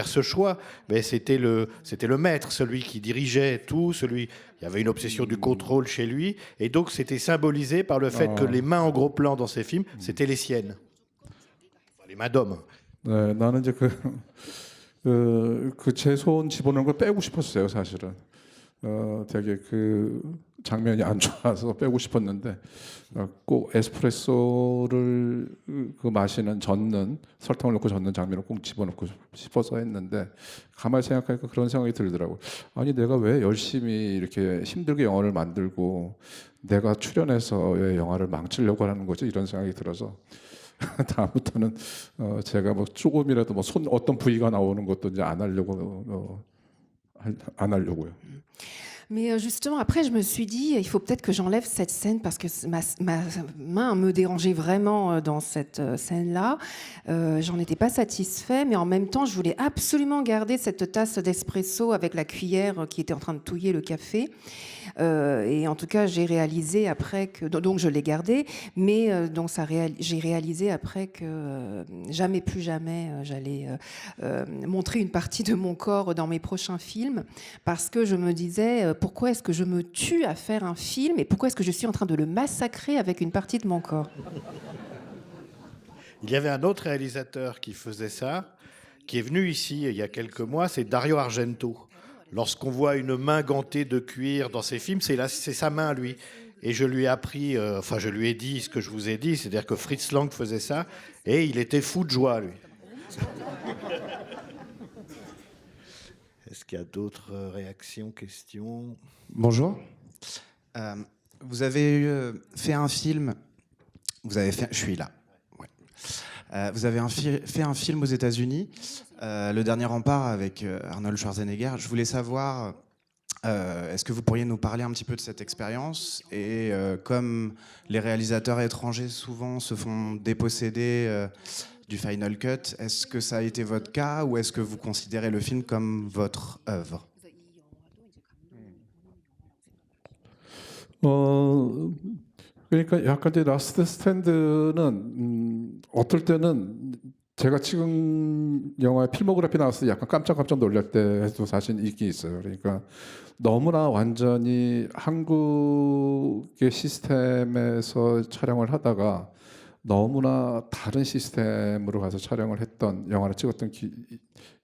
ce choix, mais c'était le maître, celui qui dirigeait tout, il y avait une obsession du contrôle chez lui, et donc c'était symbolisé par le fait que les mains en gros plan dans ces films, c'était les siennes. Enfin, les mains d'homme. 네, 나는 이제 제 손 집어넣은 걸 빼고 싶었어요, 사실은. 되게 그 장면이 안 좋아서 빼고 싶었는데 꼭 에스프레소를 마시는 설탕을 넣고 젓는 장면을 꼭 집어넣고 싶어서 했는데 가만히 생각하니까 그런 생각이 들더라고요. 아니 내가 왜 열심히 이렇게 힘들게 영화를 만들고 내가 출연해서 왜 영화를 망치려고 하는 거지 이런 생각이 들어서 다음부터는 제가 뭐 조금이라도 뭐 손 어떤 부위가 나오는 것도 이제 안 하려고요. Mais justement, après, je me suis dit, il faut peut-être que j'enlève cette scène parce que ma main me dérangeait vraiment dans cette scène-là. J'en étais pas satisfait, mais en même temps, je voulais absolument garder cette tasse d'espresso avec la cuillère qui était en train de touiller le café. Et en tout cas, j'ai réalisé après que... Donc, je l'ai gardé, mais donc j'ai réalisé après que plus jamais, j'allais montrer une partie de mon corps dans mes prochains films, parce que je me disais, pourquoi est-ce que je me tue à faire un film et pourquoi est-ce que je suis en train de le massacrer avec une partie de mon corps? Il y avait un autre réalisateur qui faisait ça, qui est venu ici il y a quelques mois, c'est Dario Argento. Lorsqu'on voit une main gantée de cuir dans ses films, c'est sa main à lui. Et je lui ai appris, je lui ai dit ce que je vous ai dit, c'est-à-dire que Fritz Lang faisait ça, et il était fou de joie, lui. Est-ce qu'il y a d'autres réactions, questions? Bonjour. Vous avez fait un film. Je suis là. Ouais. Vous avez fait un film aux États-Unis, Le Dernier Rempart avec Arnold Schwarzenegger. Je voulais savoir, est-ce que vous pourriez nous parler un petit peu de cette expérience? Et comme les réalisateurs étrangers souvent se font déposséder du Final Cut, est-ce que ça a été votre cas ou est-ce que vous considérez le film comme votre œuvre? 그러니까 약간 이제 라스트 스탠드는 어떨 때는 제가 찍은 영화에 필모그래피 나왔을 때 약간 깜짝 놀랄 때도 사실 있긴 있어요. 그러니까 너무나 완전히 한국의 시스템에서 촬영을 하다가 너무나 다른 시스템으로 가서 촬영을 했던 영화를 찍었던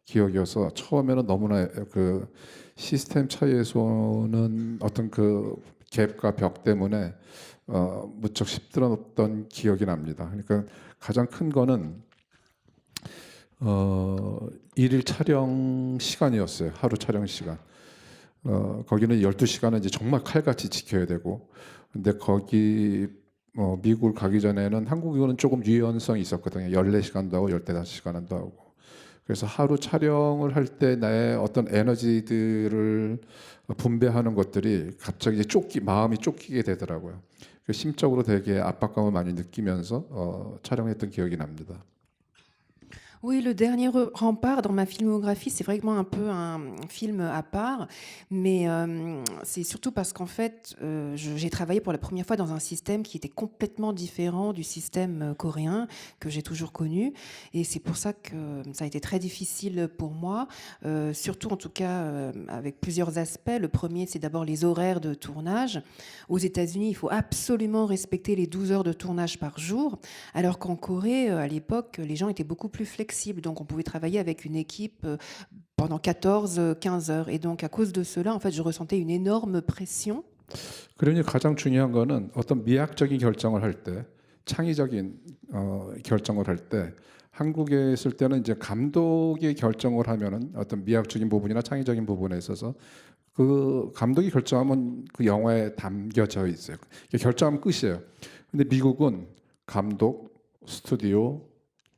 기억이어서 처음에는 너무나 그 시스템 차이에서 오는 어떤 그 갭과 벽 때문에 무척 힘들었던 기억이 납니다. 그러니까 가장 큰 거는 일일 촬영 시간이었어요. 하루 촬영 시간. 거기는 12시간은 이제 정말 칼같이 지켜야 되고, 근데 거기 미국을 가기 전에는 한국은 조금 유연성이 있었거든요. 14시간도 하고 15시간도 하고. 그래서 하루 촬영을 할 때 나의 어떤 에너지들을 분배하는 것들이 갑자기 마음이 쫓기게 되더라고요. 심적으로 되게 압박감을 많이 느끼면서 촬영했던 기억이 납니다. Oui, Le Dernier Rempart, dans ma filmographie, c'est vraiment un peu un film à part, mais c'est surtout parce qu'en fait, j'ai travaillé pour la première fois dans un système qui était complètement différent du système coréen que j'ai toujours connu, et c'est pour ça que ça a été très difficile pour moi, surtout en tout cas avec plusieurs aspects. Le premier, c'est d'abord les horaires de tournage. Aux États-Unis, il faut absolument respecter les 12 heures de tournage par jour, alors qu'en Corée, à l'époque, les gens étaient beaucoup plus flexibles. flexible. Donc, on pouvait travailler avec une équipe pendant 14, 15 heures. Et donc, à cause de cela, en fait, je ressentais une énorme pression. 그러니 가장 중요한 거는 어떤 미학적인 결정을 할 때, 창의적인 결정을 할 때, 한국에 있을 때는 이제 감독이 결정을 하면은 어떤 미학적인 부분이나 창의적인 부분에 있어서 그 감독이 결정하면 그 영화에 담겨져 있어요. 결정하면 끝이에요. 근데 미국은 감독, 스튜디오,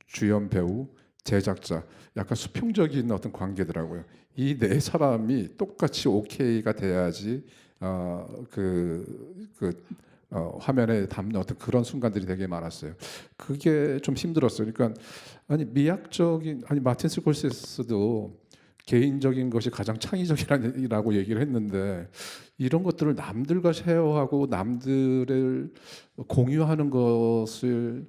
주연 배우, 제작자, 약간 수평적인 어떤 관계더라고요. 이 네 사람이 똑같이 오케이가 돼야지 화면에 담는 어떤 그런 순간들이 되게 많았어요. 그게 좀 힘들었어요. 그러니까 아니 마틴 스콜세스도 개인적인 것이 가장 창의적이라고 얘기를 했는데 이런 것들을 남들과 쉐어하고 남들을 공유하는 것을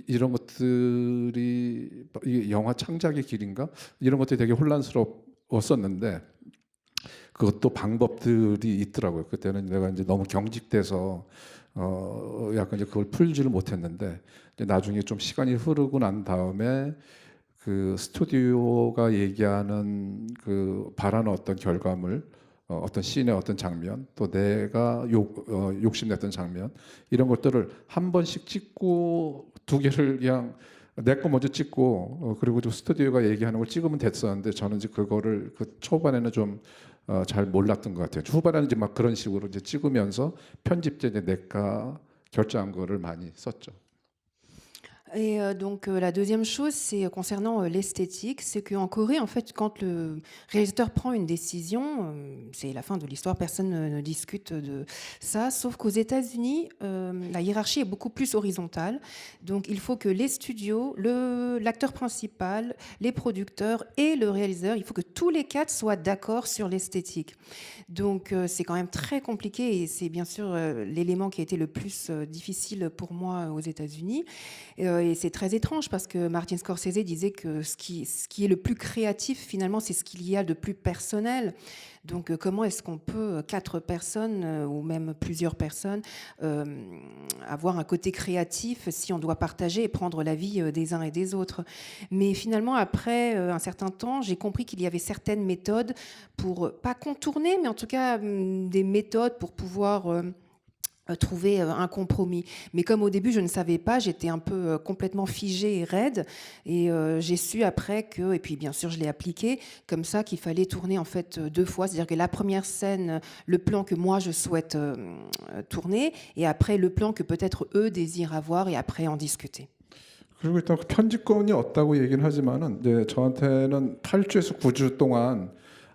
이런 것들이 이 영화 창작의 길인가 이런 것들이 되게 혼란스러웠었는데 그것도 방법들이 있더라고요. 그때는 내가 이제 너무 경직돼서 약간 이제 그걸 풀지를 못했는데 나중에 좀 시간이 흐르고 난 다음에 그 스튜디오가 얘기하는 그 바라는 어떤 결과물, 어떤 씬의 어떤 장면, 또 내가 욕심냈던 장면 이런 것들을 한 번씩 찍고 두 개를 그냥 내 거 먼저 찍고 그리고 좀 스튜디오가 얘기하는 걸 찍으면 됐었는데 저는 이제 그거를 그 초반에는 좀 잘 몰랐던 것 같아요. 후반에는 이제 막 그런 식으로 이제 찍으면서 편집제 내가 결정한 거를 많이 썼죠. Et donc la deuxième chose, c'est concernant l'esthétique, c'est qu'en Corée, en fait, quand le réalisateur prend une décision, c'est la fin de l'histoire, personne ne discute de ça, sauf qu'aux États-Unis, la hiérarchie est beaucoup plus horizontale. Donc il faut que les studios, l'acteur principal, les producteurs et le réalisateur, il faut que tous les quatre soient d'accord sur l'esthétique. Donc c'est quand même très compliqué et c'est bien sûr l'élément qui a été le plus difficile pour moi aux États-Unis. Et c'est très étrange parce que Martin Scorsese disait que ce qui est le plus créatif, finalement, c'est ce qu'il y a de plus personnel. Donc, comment est-ce qu'on peut, 4 personnes ou même plusieurs personnes, avoir un côté créatif si on doit partager et prendre l'avis des uns et des autres? Mais finalement, après un certain temps, j'ai compris qu'il y avait certaines méthodes pour, pas contourner, mais en tout cas des méthodes pour pouvoir trouver un compromis. Mais comme au début, je ne savais pas, j'étais un peu complètement figée et raide. Et j'ai su après que, et puis bien sûr, je l'ai appliqué, comme ça, qu'il fallait tourner en fait 2 fois. C'est-à-dire que la première scène, le plan que moi, je souhaite tourner, et après le plan que peut-être eux désirent avoir, et après en discuter. 그리고 일단 편집권이 없다고 얘기는 하지만은 이제 저한테는 8주에서 9주 동안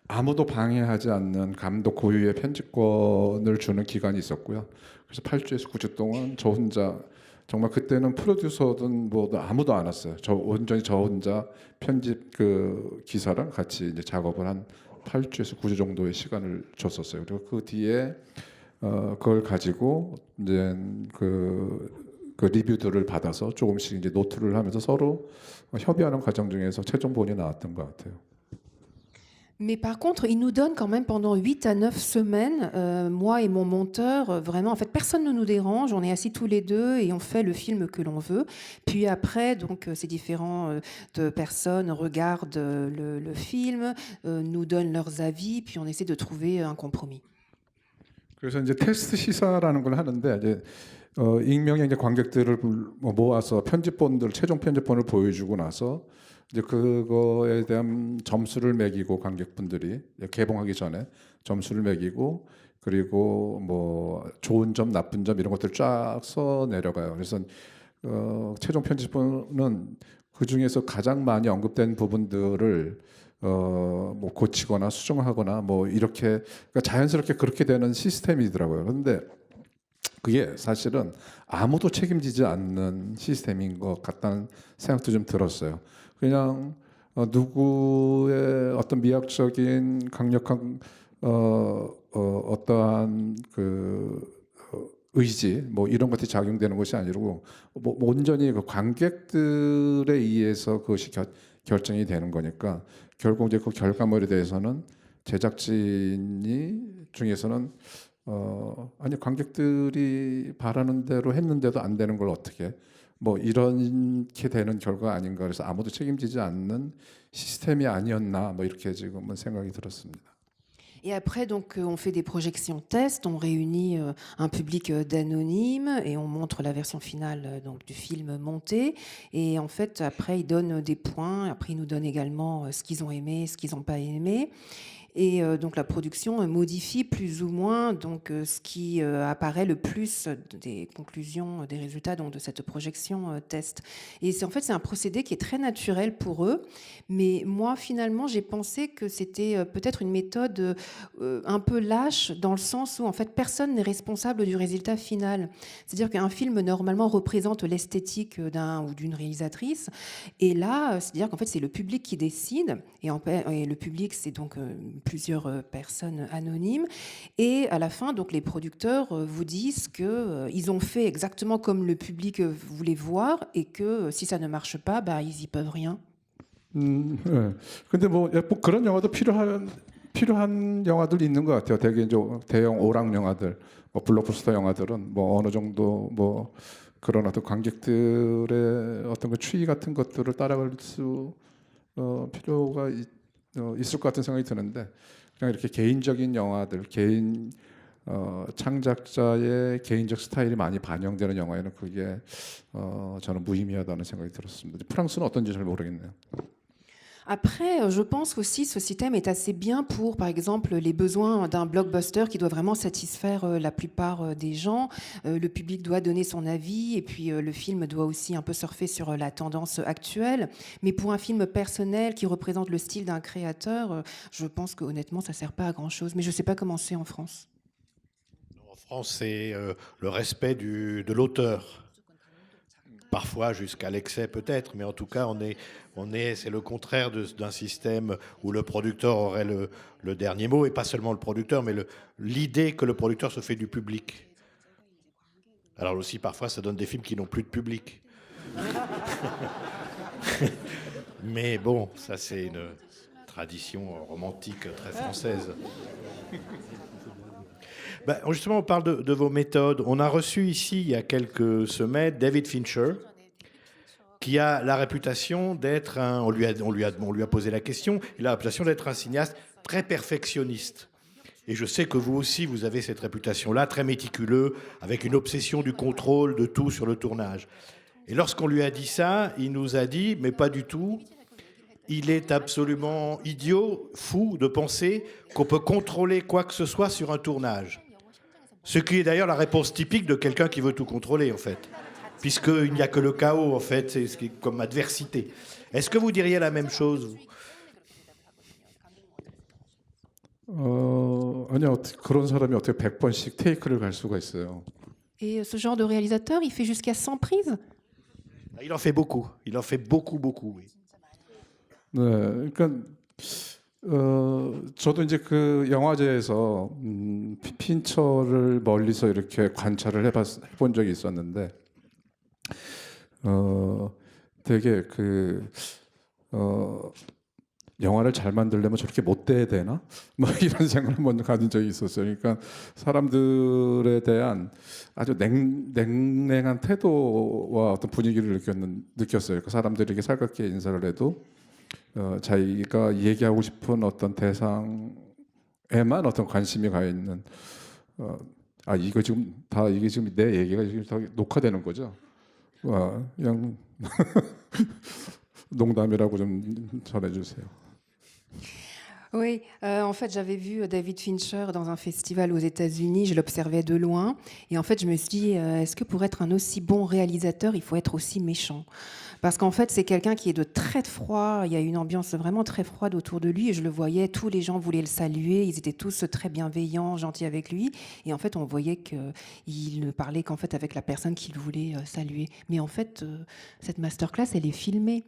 아무도 방해하지 않는 감독 고유의 편집권을 주는 기간이 있었고요. 그래서 8주에서 9주 동안 저 혼자 정말 그때는 프로듀서든 뭐 아무도 안 왔어요. 온전히 저 혼자 편집 그 기사랑 같이 이제 작업을 한 8주에서 9주 정도의 시간을 줬었어요. 그리고 그 뒤에 그걸 가지고 이제 그 리뷰들을 받아서 조금씩 이제 노트를 하면서 서로 협의하는 과정 중에서 최종본이 나왔던 것 같아요. Mais par contre, il nous donne quand même pendant 8 à 9 semaines, moi et mon monteur, vraiment, en fait, personne ne nous dérange, on est assis tous les deux et on fait le film que l'on veut. Puis après, donc, ces différentes personnes regardent le film, nous donnent leurs avis, puis on essaie de trouver un compromis. 그래서 이제 테스트 시사라는 걸 하는데 이제 익명의 이제 관객들을 모아서 편집본들 최종 편집본을 보여주고 나서 이제 그거에 대한 점수를 매기고 관객분들이 개봉하기 전에 점수를 매기고 그리고 뭐 좋은 점 나쁜 점 이런 것들 쫙 써 내려가요. 그래서 최종 편집본은 그 중에서 가장 많이 언급된 부분들을 뭐 고치거나 수정하거나 뭐 이렇게 그러니까 자연스럽게 그렇게 되는 시스템이더라고요. 그런데 그게 사실은 아무도 책임지지 않는 시스템인 것 같다는 생각도 좀 들었어요. 그냥 누구의 어떤 미학적인 강력한 어떠한 그 의지 뭐 이런 것들이 작용되는 것이 아니고 뭐 온전히 그 관객들에 의해서 그것이 결정이 되는 거니까 결국 이제 그 결과물에 대해서는 제작진이 중에서는 아니 관객들이 바라는 대로 했는데도 안 되는 걸 어떻게 뭐 이렇게 되는 결과가 아닌가 그래서 아무도 책임지지 않는 시스템이 아니었나 뭐 이렇게 지금은 생각이 들었습니다. Et après, donc, on fait des projections tests, on réunit un public d'anonymes et on montre la version finale donc, du film monté. Et en fait, après, ils donnent des points. Après, ils nous donnent également ce qu'ils ont aimé, ce qu'ils n'ont pas aimé. Et donc la production modifie plus ou moins donc, ce qui apparaît le plus des conclusions, des résultats donc, de cette projection test. Et en fait, c'est un procédé qui est très naturel pour eux. Mais moi, finalement, j'ai pensé que c'était peut-être une méthode un peu lâche dans le sens où en fait, personne n'est responsable du résultat final. C'est-à-dire qu'un film, normalement, représente l'esthétique d'un ou d'une réalisatrice. Et là, c'est-à-dire qu'en fait, c'est le public qui décide. Et le public, c'est donc plusieurs personnes anonymes. Et à la fin, donc, les producteurs vous disent qu'ils ont fait exactement comme le public voulait voir et que si ça ne marche pas, bah, ils y peuvent rien. 네. 근데 뭐 그런 영화도 필요한 영화들 있는 것 같아요. 되게 이제 대형 오락 영화들, 뭐 블록버스터 영화들은 뭐 어느 정도 뭐 그런 어떤 관객들의 어떤 그 추이 같은 것들을 따라갈 수 필요가 있을 것 같은 생각이 드는데 그냥 이렇게 개인적인 영화들, 개인 창작자의 개인적 스타일이 많이 반영되는 영화에는 그게 저는 무의미하다는 생각이 들었습니다. 프랑스는 어떤지 잘 모르겠네요. Après, je pense aussi que ce système est assez bien pour, par exemple, les besoins d'un blockbuster qui doit vraiment satisfaire la plupart des gens. Le public doit donner son avis et puis le film doit aussi un peu surfer sur la tendance actuelle. Mais pour un film personnel qui représente le style d'un créateur, je pense que honnêtement, ça ne sert pas à grand-chose. Mais je ne sais pas comment c'est en France. En France, c'est le respect de l'auteur. Parfois jusqu'à l'excès peut-être, mais en tout cas, c'est le contraire d'un système où le producteur aurait le dernier mot, et pas seulement le producteur, mais l'idée que le producteur se fait du public. Alors aussi, parfois, ça donne des films qui n'ont plus de public. Mais bon, ça c'est une tradition romantique très française. Ben, justement, on parle de vos méthodes. On a reçu ici, il y a quelques semaines, David Fincher, qui a la réputation d'être on lui a posé la question, il a la réputation d'être un cinéaste très perfectionniste. Et je sais que vous aussi, vous avez cette réputation-là, très méticuleux, avec une obsession du contrôle de tout sur le tournage. Et lorsqu'on lui a dit ça, il nous a dit, mais pas du tout, il est absolument idiot, fou de penser qu'on peut contrôler quoi que ce soit sur un tournage. Ce qui est d'ailleurs la réponse typique de quelqu'un qui veut tout contrôler, en fait. Puisqu'il n'y a que le chaos, en fait, c'est ce qui est comme adversité. Est-ce que vous diriez la même chose, vous ? 아니요, 그런 사람이 어떻게 100번씩 테이크를 갈 수가 있어요. Et ce genre de réalisateur, il fait jusqu'à 100 prises ? Il en fait beaucoup. Il en fait beaucoup, beaucoup, oui. 네, 그러니까 저도 이제 그 영화제에서 핀처를 멀리서 이렇게 관찰을 해본 적이 있었는데, 되게 영화를 잘 만들려면 저렇게 못 돼야 되나? 뭐 이런 생각을 먼저 가진 적이 있었어요. 그러니까 사람들에 대한 아주 냉랭한 태도와 어떤 분위기를 느꼈어요. 그 사람들에게 살갑게 인사를 해도 자기가 얘기하고 싶은 어떤 대상에만 어떤 관심이 가 있는 이게 지금 내 얘기가 지금 다 녹화되는 거죠. 그냥 농담이라고 좀 전해주세요. Oui, en fait, j'avais vu David Fincher dans un festival aux États-Unis, je l'observais de loin, et en fait, je me suis dit, est-ce que pour être un aussi bon réalisateur, il faut être aussi méchant ? Parce qu'en fait, c'est quelqu'un qui est de très froid, il y a une ambiance vraiment très froide autour de lui, et je le voyais, tous les gens voulaient le saluer, ils étaient tous très bienveillants, gentils avec lui, et en fait, on voyait qu'il ne parlait qu'en fait avec la personne qu'il voulait saluer. Mais en fait, cette masterclass, elle est filmée.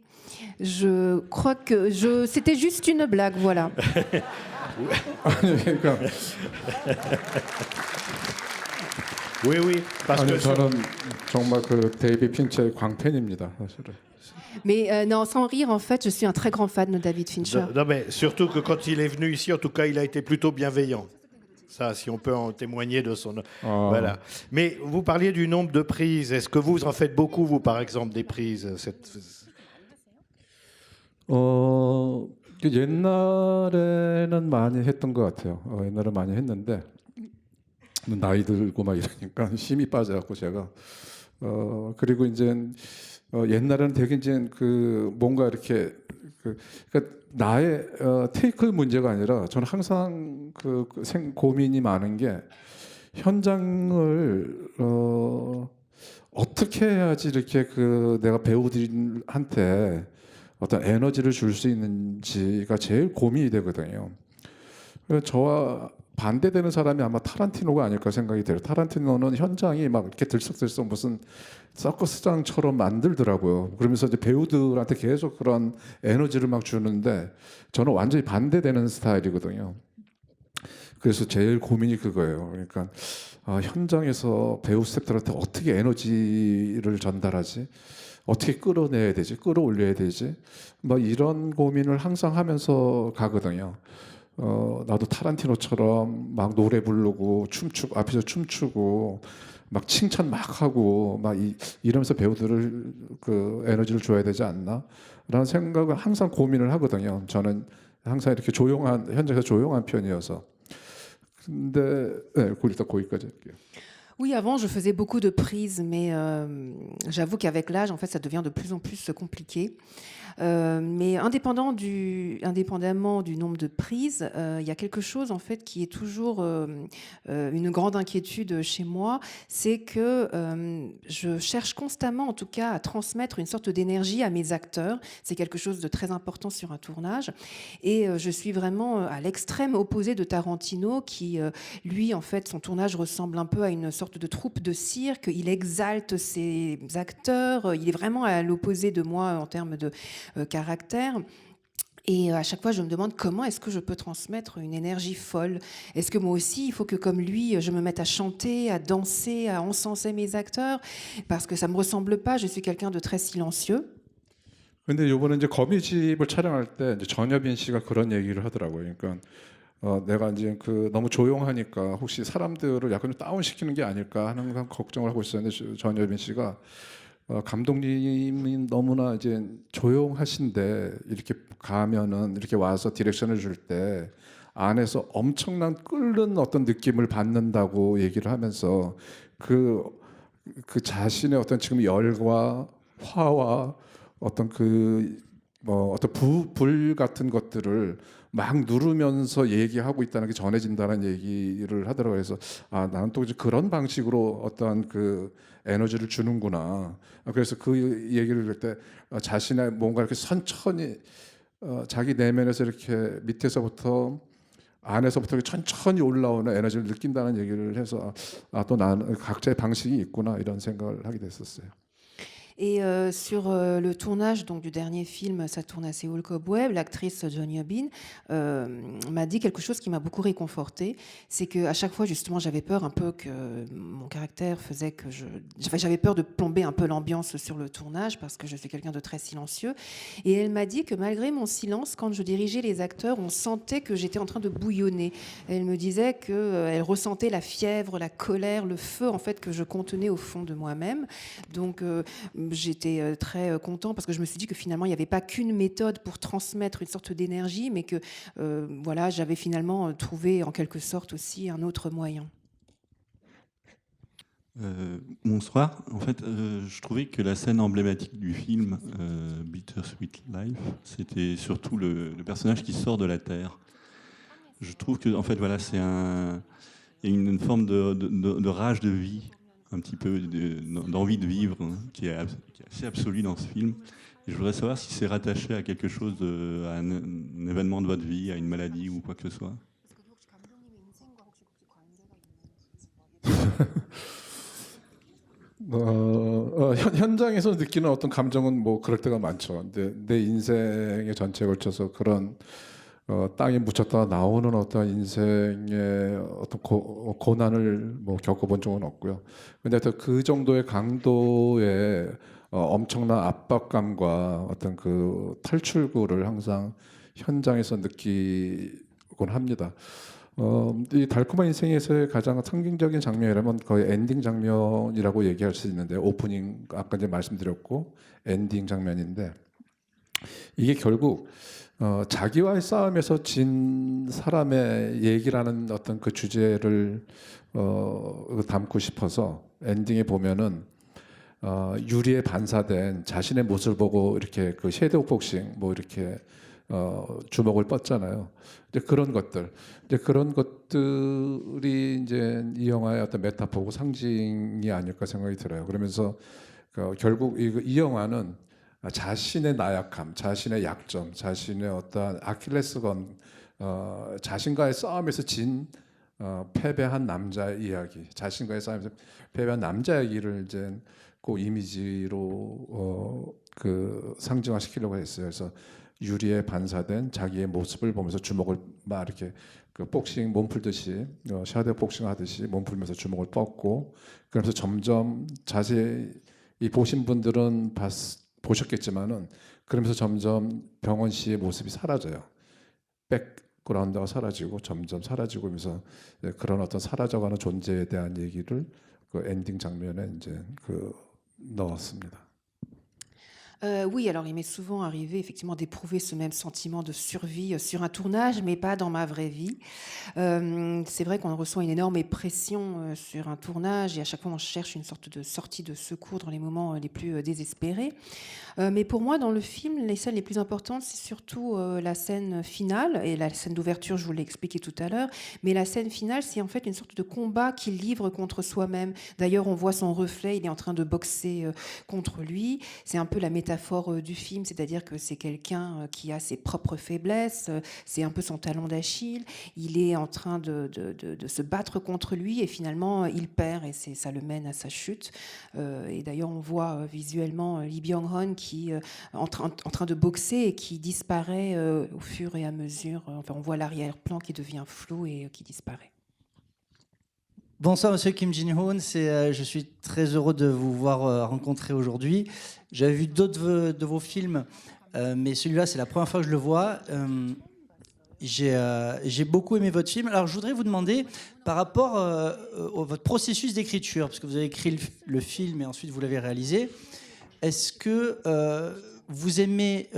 Je crois que c'était juste une blague, voilà. 그러니까 Oui, parce que 저는 정말 그 데이비 핀처의 광팬입니다, 사실은. Mais non, sans rire, en fait, je suis un très grand fan de David Fincher. non, mais surtout que quand il est venu ici, en tout cas, il a été plutôt bienveillant. Ça, si on peut en témoigner de son... 어, Voilà. Mais vous parliez du nombre de prises. Est-ce que vous en faites beaucoup, vous, par exemple, des prises 그 옛날에는 많이 했던 것 같아요. 옛날에 많이 했는데 나이 들고 막 이러니까 힘이 빠져갖고 제가 그리고 이제 옛날에는 되게 이제 그 뭔가 이렇게 그러니까 나의 테이크 문제가 아니라 저는 항상 고민이 많은 게 현장을 어떻게 해야지 이렇게 내가 배우들한테 어떤 에너지를 줄 수 있는지가 제일 고민이 되거든요. 그래서 저와 반대되는 사람이 아마 타란티노가 아닐까 생각이 돼요. 타란티노는 현장이 막 이렇게 들썩들썩 무슨 서커스장처럼 만들더라고요. 그러면서 이제 배우들한테 계속 그런 에너지를 막 주는데 저는 완전히 반대되는 스타일이거든요. 그래서 제일 고민이 그거예요. 그러니까 현장에서 배우 스태프들한테 어떻게 에너지를 전달하지? 어떻게 끌어내야 되지? 끌어올려야 되지? 뭐 이런 고민을 항상 하면서 가거든요. 나도 타란티노처럼 막 노래 부르고 춤추고 앞에서 춤추고 막 칭찬 막 하고 막 이러면서 배우들을 그 에너지를 줘야 되지 않나? 라는 생각을 항상 고민을 하거든요. 저는 항상 이렇게 현장에서 조용한 편이어서. 근데 네, 일단 거기까지 할게요. Oui, avant, je faisais beaucoup de prises, mais j'avoue qu'avec l'âge, en fait, ça devient de plus en plus compliqué. Mais indépendamment du nombre de prises, il y a quelque chose, en fait, qui est toujours une grande inquiétude chez moi, c'est que je cherche constamment, en tout cas, à transmettre une sorte d'énergie à mes acteurs. C'est quelque chose de très important sur un tournage. Et je suis vraiment à l'extrême opposé de Tarantino, qui, lui, en fait, son tournage ressemble un peu à une sorte de troupe de cirque. Il exalte ses acteurs. Il est vraiment à l'opposé de moi en termes de caractère. Et à chaque fois, je me demande comment est-ce que je peux transmettre une énergie folle. Est-ce que moi aussi, il faut que comme lui, je me mette à chanter, à danser, à encenser mes acteurs? Parce que ça ne me ressemble pas. Je suis quelqu'un de très silencieux. 근데 이번에 이제 거미집을 촬영할 때 이제 전여빈 씨가 그런 얘기를 하더라고요. 그러니까 내가 이제 너무 조용하니까 혹시 사람들을 약간 좀 다운시키는 게 아닐까 하는 걱정을 하고 있었는데 전여빈 씨가 감독님이 너무나 이제 조용하신데 이렇게 가면은 이렇게 와서 디렉션을 줄 때 안에서 엄청난 끓는 어떤 느낌을 받는다고 얘기를 하면서 그 자신의 어떤 지금 열과 화와 어떤 어떤 불 같은 것들을 막 누르면서 얘기하고 있다는 게 전해진다는 얘기를 하더라고요. 그래서 나는 또 이제 그런 방식으로 어떠한 에너지를 주는구나. 그래서 그 얘기를 할 때 자신의 뭔가 이렇게 천천히 자기 내면에서 이렇게 밑에서부터 안에서부터 천천히 올라오는 에너지를 느낀다는 얘기를 해서 또 나는 각자의 방식이 있구나 이런 생각을 하게 됐었어요. Et sur le tournage donc, du dernier film, ça tourne à Séoul Cobweb, l'actrice John Yobin m'a dit quelque chose qui m'a beaucoup réconfortée. C'est qu'à chaque fois, justement, j'avais peur un peu que mon caractère faisait que j'avais peur de plomber un peu l'ambiance sur le tournage parce que je suis quelqu'un de très silencieux. Et elle m'a dit que malgré mon silence, quand je dirigeais les acteurs, on sentait que j'étais en train de bouillonner. Elle me disait qu'elle ressentait la fièvre, la colère, le feu en fait que je contenais au fond de moi-même. Donc j'étais très content parce que je me suis dit que finalement il n'y avait pas qu'une méthode pour transmettre une sorte d'énergie, mais que voilà, j'avais finalement trouvé en quelque sorte aussi un autre moyen. Bonsoir. En fait, je trouvais que la scène emblématique du film Bittersweet Life, c'était surtout le personnage qui sort de la terre. Je trouve que en fait, voilà, il y a une forme de rage de vie, un petit peu d'envie de vivre, hein, qui est assez absolue dans ce film. Et je voudrais savoir si c'est rattaché à quelque chose, à un événement de votre vie, à une maladie ou quoi que ce soit. 현장에서 느끼는 어떤 감정은 뭐 그럴 때가 많죠. 근데 내 인생의 전체에 걸쳐서 그런 땅에 묻혔다가 나오는 어떤 인생의 어떤 고난을 뭐 겪어본 적은 없고요. 근데 그 정도의 강도의 엄청난 압박감과 어떤 탈출구를 항상 현장에서 느끼곤 합니다. 이 달콤한 인생에서의 가장 상징적인 장면이라면 거의 엔딩 장면이라고 얘기할 수 있는데 오프닝 아까 이제 말씀드렸고 엔딩 장면인데 이게 결국 자기와의 싸움에서 진 사람의 얘기라는 어떤 그 주제를 담고 싶어서 엔딩에 보면은 유리에 반사된 자신의 모습을 보고 이렇게 그 섀도우 복싱 뭐 이렇게 주먹을 뻗잖아요. 이제 그런 것들이 이제 이 영화의 어떤 메타포고 상징이 아닐까 생각이 들어요. 그러면서 결국 이 영화는 자신의 나약함, 자신의 약점, 자신의 어떠한 아킬레스건, 자신과의 싸움에서 패배한 남자의 이야기, 자신과의 싸움에서 패배한 남자 이야기를 이제 그 이미지로 그 상징화시키려고 했어요. 그래서 유리에 반사된 자기의 모습을 보면서 주먹을 막 이렇게 그 복싱 몸풀듯이 샤도우 복싱 하듯이 몸풀면서 주먹을 뻗고 그러면서 점점 자세히 보신 분들은 보셨겠지만은 그러면서 점점 병원 씨의 모습이 사라져요. 백그라운드가 사라지고 점점 사라지고 하면서 그런 어떤 사라져가는 존재에 대한 얘기를 그 엔딩 장면에 이제 그 넣었습니다. Oui, alors il m'est souvent arrivé effectivement d'éprouver ce même sentiment de survie sur un tournage, mais pas dans ma vraie vie. C'est vrai qu'on reçoit une énorme pression sur un tournage et à chaque fois on cherche une sorte de sortie de secours dans les moments les plus désespérés. Mais pour moi, dans le film, les scènes les plus importantes, c'est surtout la scène finale et la scène d'ouverture, je vous l'ai expliqué tout à l'heure. Mais la scène finale, c'est en fait une sorte de combat qu'il livre contre soi-même. D'ailleurs, on voit son reflet, il est en train de boxer contre lui. C'est un peu la métaphore du film, c'est-à-dire que c'est quelqu'un qui a ses propres faiblesses, c'est un peu son talon d'Achille. Il est en train de se battre contre lui et finalement, il perd et ça le mène à sa chute. Et d'ailleurs, on voit visuellement Lee Byung-hun qui en train de boxer et qui disparaît au fur et à mesure. Enfin, on voit l'arrière-plan qui devient flou et qui disparaît. Bonsoir Monsieur Kim Jin-hoon, je suis très heureux de vous voir rencontrer aujourd'hui. J'avais vu d'autres de vos films, mais celui-là c'est la première fois que je le vois. J'ai beaucoup aimé votre film. Alors je voudrais vous demander par rapport à votre processus d'écriture, parce que vous avez écrit le film et ensuite vous l'avez réalisé. Est-ce que vous aimez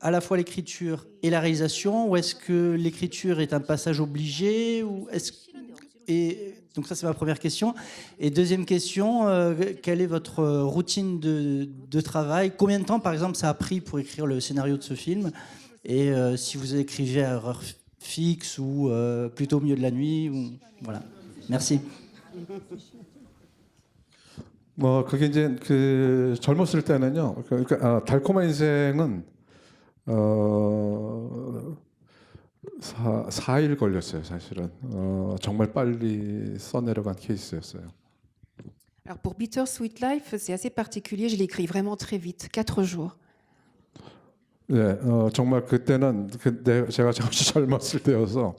à la fois l'écriture et la réalisation, ou est-ce que l'écriture est un passage obligé, donc ça c'est ma première question. Et deuxième question, quelle est votre routine de travail? Combien de temps par exemple ça a pris pour écrire le scénario de ce film? Et si vous écrivez à heure fixe ou plutôt au milieu de la nuit voilà. Merci. 뭐 그게 이제 그 젊었을 때는요. 그러니까 달콤한 인생은 4일 걸렸어요, 사실은. 정말 빨리 써내려간 케이스였어요. Alors pour Bittersweet Life, c'est assez particulier. Je l'ai écrit vraiment très vite, 4 jours. 네, 정말 그때는 제가 젊었을 때여서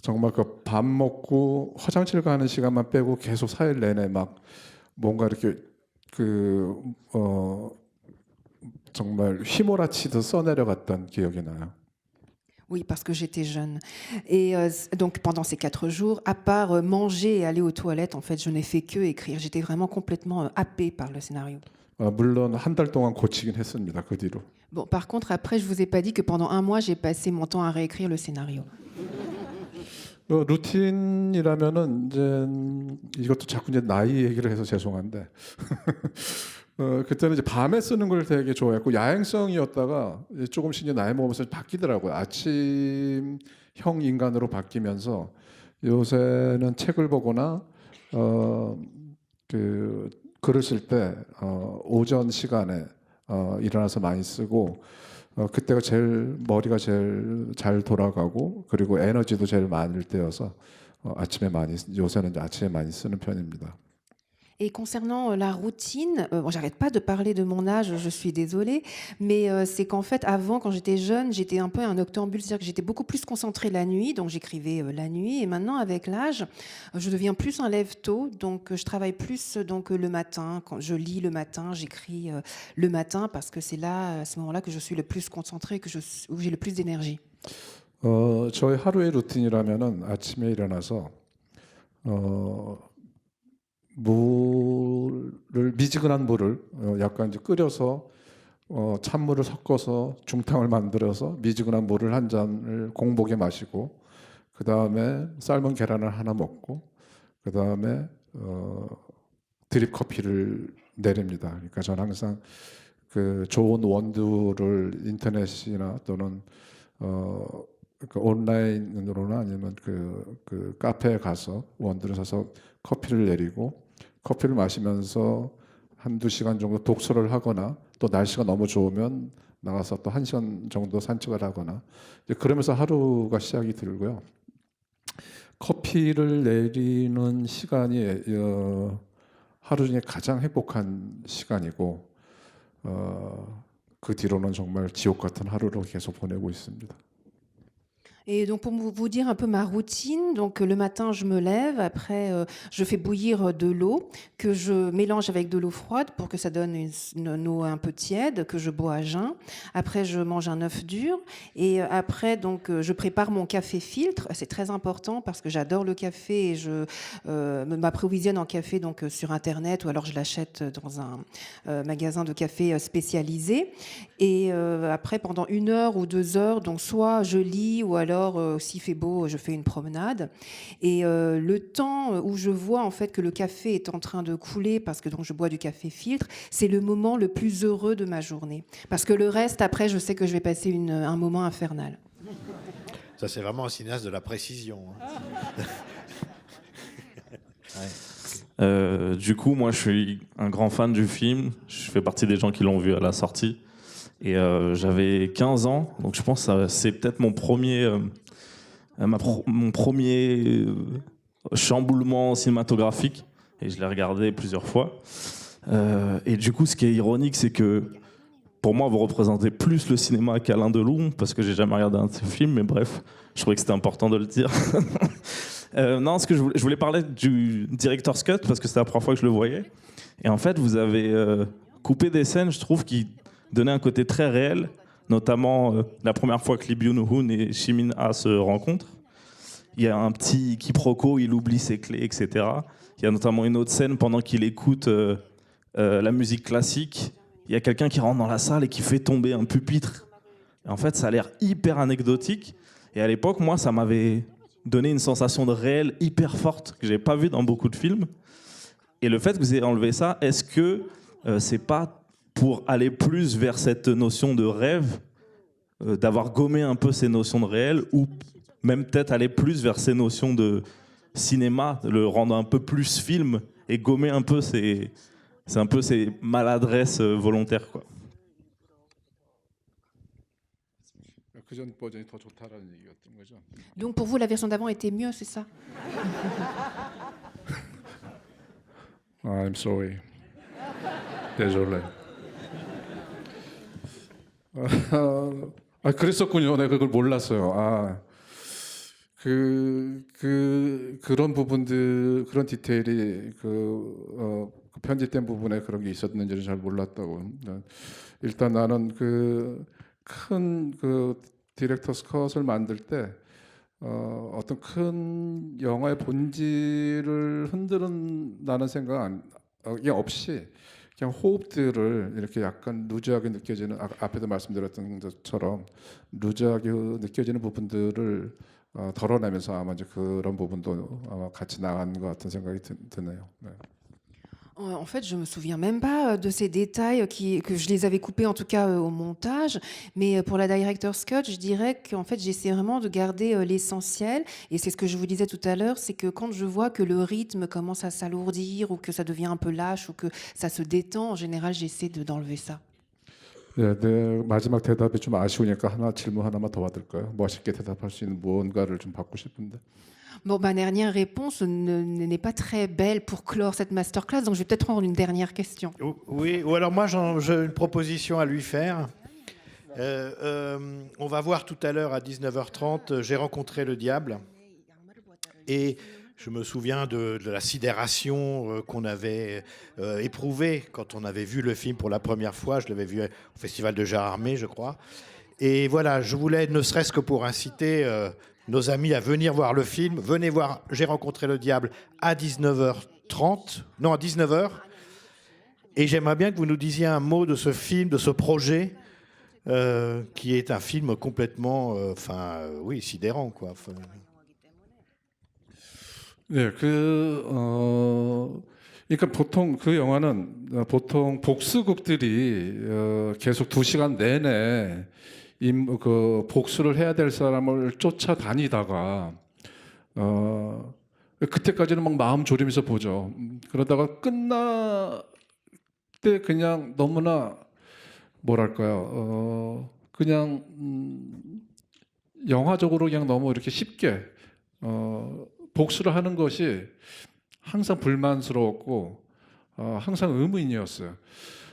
정말 그 밥 먹고 화장실 가는 시간만 빼고 계속 4일 내내 막 뭔가 이렇게 정말 휘몰아치듯 써내려갔던 기억이 나요. Oui, parce que j'étais jeune. Et donc pendant ces 4 jours, à part manger et aller aux toilettes, en fait, je n'ai fait que écrire. J'étais vraiment complètement happée par le scénario. 물론 한 달 동안 고치긴 했습니다. 그 뒤로. Bon, par contre, après, je vous ai pas dit que pendant 1 mois, j'ai passé mon temps à réécrire le scénario. 루틴이라면은 이제 이것도 자꾸 이제 나이 얘기를 해서 죄송한데 그때는 이제 밤에 쓰는 걸 되게 좋아했고 야행성이었다가 조금씩 이제 나이 먹으면서 바뀌더라고요. 아침형 인간으로 바뀌면서 요새는 책을 보거나 그 글을 쓸 때 오전 시간에 일어나서 많이 쓰고 그때가 머리가 제일 잘 돌아가고 그리고 에너지도 제일 많을 때여서 요새는 아침에 많이 쓰는 편입니다. Et concernant la routine, bon, j'arrête pas de parler de mon âge, je suis désolée, mais c'est qu'en fait, avant, quand j'étais jeune, j'étais un peu un noctambule, c'est-à-dire que j'étais beaucoup plus concentrée la nuit, donc j'écrivais la nuit, et maintenant, avec l'âge, je deviens plus un lève-tôt, donc je travaille plus donc le matin, quand je lis le matin, j'écris le matin, parce que c'est là, à ce moment-là, que je suis le plus concentrée, où j'ai le plus d'énergie. 저의 하루의 루틴이라면은 아침에 일어나서 미지근한 물을 약간 이제 끓여서 찬물을 섞어서 중탕을 만들어서 미지근한 물을 한 잔을 공복에 마시고 그 다음에 삶은 계란을 하나 먹고 그 다음에 드립 커피를 내립니다. 그러니까 저는 항상 그 좋은 원두를 인터넷이나 또는 그 온라인으로나 아니면 그 카페에 가서 원두를 사서 커피를 내리고 커피를 마시면서 한두 시간 정도 독서를 하거나 또 날씨가 너무 좋으면 나가서 또 1시간 정도 산책을 하거나 이제 그러면서 하루가 시작이 되고요. 커피를 내리는 시간이 하루 중에 가장 행복한 시간이고 그 뒤로는 정말 지옥 같은 하루로 계속 보내고 있습니다. Et donc pour vous dire un peu ma routine, donc le matin je me lève, après je fais bouillir de l'eau que je mélange avec de l'eau froide pour que ça donne une eau un peu tiède que je bois à jeun. Après je mange un œuf dur et après donc je prépare mon café filtre. C'est très important parce que j'adore le café et je m'approvisionne en café donc sur internet ou alors je l'achète dans un magasin de café spécialisé. Et après pendant 1 heure ou 2 heures, donc soit je lis ou alors s'il fait beau, je fais une promenade. Et le temps où je vois en fait que le café est en train de couler parce que donc je bois du café filtre, c'est le moment le plus heureux de ma journée. Parce que le reste, après, je sais que je vais passer un moment infernal. Ça, c'est vraiment un cinéaste de la précision. Du coup, moi, je suis un grand fan du film. Je fais partie des gens qui l'ont vu à la sortie. Et j'avais 15 ans, donc je pense que c'est peut-être mon premier chamboulement cinématographique. Et je l'ai regardé plusieurs fois. Et du coup, ce qui est ironique, c'est que pour moi, vous représentez plus le cinéma qu'Alain Delon, parce que j'ai jamais regardé un de ses films, mais bref, je trouvais que c'était important de le dire. Non, ce que je voulais parler du Director's Cut, parce que c'était la première fois que je le voyais. Et en fait, vous avez coupé des scènes, je trouve, qui donnaient un côté très réel, notamment la première fois que Lee Byung-hun et Shi Min-ah se rencontrent. Il y a un petit quiproquo, il oublie ses clés, etc. Il y a notamment une autre scène pendant qu'il écoute la musique classique. Il y a quelqu'un qui rentre dans la salle et qui fait tomber un pupitre. Et en fait, ça a l'air hyper anecdotique. Et à l'époque, moi, ça m'avait donné une sensation de réel hyper forte que je n'avais pas vue dans beaucoup de films. Et le fait que vous ayez enlevé ça, est-ce que c'est pas pour aller plus vers cette notion de rêve, d'avoir gommé un peu ces notions de réel, ou même peut-être aller plus vers ces notions de cinéma, de le rendre un peu plus film et gommer un peu ces maladresses volontaires, quoi. Donc pour vous, la version d'avant était mieux, c'est ça? I'm sorry. désolé. 그랬었군요. 내가 그걸 몰랐어요. 그런 부분들, 그런 디테일이 그 편집된 부분에 그런 게 있었는지를 잘 몰랐다고. 일단 나는 큰 디렉터스 컷을 만들 때 어떤 큰 영화의 본질을 흔드는다는 생각 없이 그냥 호흡들을 이렇게 약간 루즈하게 느껴지는, 앞에도 말씀드렸던 것처럼 루즈하게 느껴지는 부분들을 덜어내면서 아마 이제 그런 부분도 아마 같이 나간 것 같은 생각이 드네요. 네. En fait, je me souviens même pas de ces détails que je les avais coupés en tout cas au montage, mais pour la director's cut, je dirais qu'en fait j'essaie vraiment de garder l'essentiel, et c'est ce que je vous disais tout à l'heure, c'est que quand je vois que le rythme commence à s'alourdir ou que ça devient un peu lâche ou que ça se détend, en général j'essaie d'enlever ça. 네, 마지막 대답이 좀 아쉬우니까 질문 하나만 더 받을까요? 멋있게 대답할 수 있는 무언가를 좀 받고 싶은데. Bon, ma dernière réponse n'est pas très belle pour clore cette masterclass, donc je vais peut-être prendre une dernière question. Oui, ou alors moi j'ai une proposition à lui faire. On va voir tout à l'heure à 19h30, J'ai rencontré le diable. Et je me souviens de la sidération qu'on avait éprouvée quand on avait vu le film pour la première fois. Je l'avais vu au Festival de Gérardmer, je crois. Et voilà, je voulais, ne serait-ce que pour inciter nos amis à venir voir le film, venez voir J'ai rencontré le diable à 19h30, non à 19h. Et j'aimerais bien que vous nous disiez un mot de ce film, de ce projet, qui est un film complètement, oui, sidérant, quoi. Enfin, 네, 그러니까 보통 그 영화는 보통 복수극들이 계속 2시간 내내 그 복수를 해야 될 사람을 쫓아다니다가 그때까지는 막 마음 졸이면서 보죠. 그러다가 끝날 때 그냥 너무나 뭐랄까요, 그냥 영화적으로 그냥 너무 이렇게 쉽게 복수를 하는 것이 항상 불만스러웠고 항상 의문이었어요.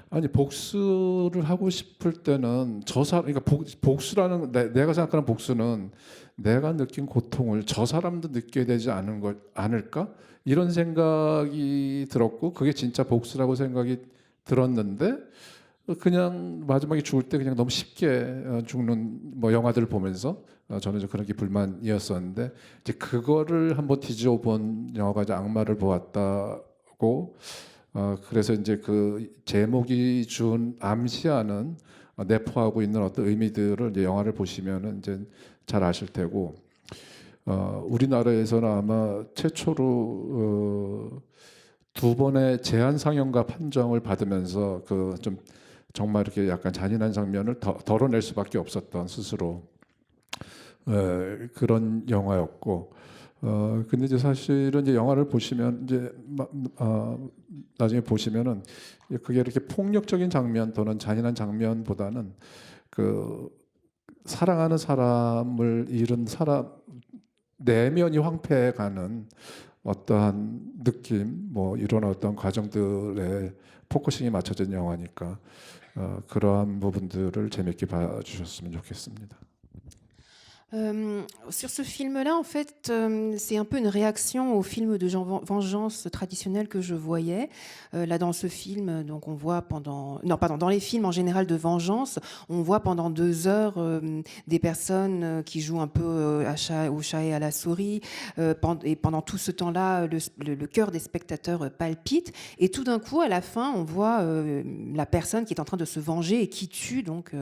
아니 복수를 하고 싶을 때는 저 사람, 그러니까 복수라는 내가 생각하는 복수는 내가 느낀 고통을 저 사람도 느껴야 되지 않을까? 이런 생각이 들었고 그게 진짜 복수라고 생각이 들었는데 그냥 마지막에 죽을 때 그냥 너무 쉽게 죽는 뭐 영화들을 보면서 저는 이제 그런 게 불만이었었는데 이제 그거를 한번 뒤집어 본 영화가 이제 악마를 보았다고 그래서 이제 그 제목이 준 암시하는 내포하고 있는 어떤 의미들을 이제 영화를 보시면은 이제 잘 아실 테고 우리나라에서는 아마 최초로 2번의 제한 상영과 판정을 받으면서 그 좀 정말 이렇게 약간 잔인한 장면을 덜어낼 수밖에 없었던 스스로 그런 영화였고 근데 이제 사실은 이제 영화를 보시면 이제 나중에 보시면은 그게 이렇게 폭력적인 장면 또는 잔인한 장면보다는 그 사랑하는 사람을 잃은 사람 내면이 황폐해가는 어떠한 느낌 뭐 이런 어떤 과정들에 포커싱이 맞춰진 영화니까 그러한 부분들을 재밌게 봐주셨으면 좋겠습니다. Sur ce film-là, en fait, c'est un peu une réaction au film de vengeance traditionnel que je voyais. Là, dans ce film, donc on voit dans les films en général de vengeance, on voit pendant 2 heures des personnes qui jouent un peu au chat et à la souris. Et pendant tout ce temps-là, le cœur des spectateurs palpite. Et tout d'un coup, à la fin, on voit la personne qui est en train de se venger et qui tue donc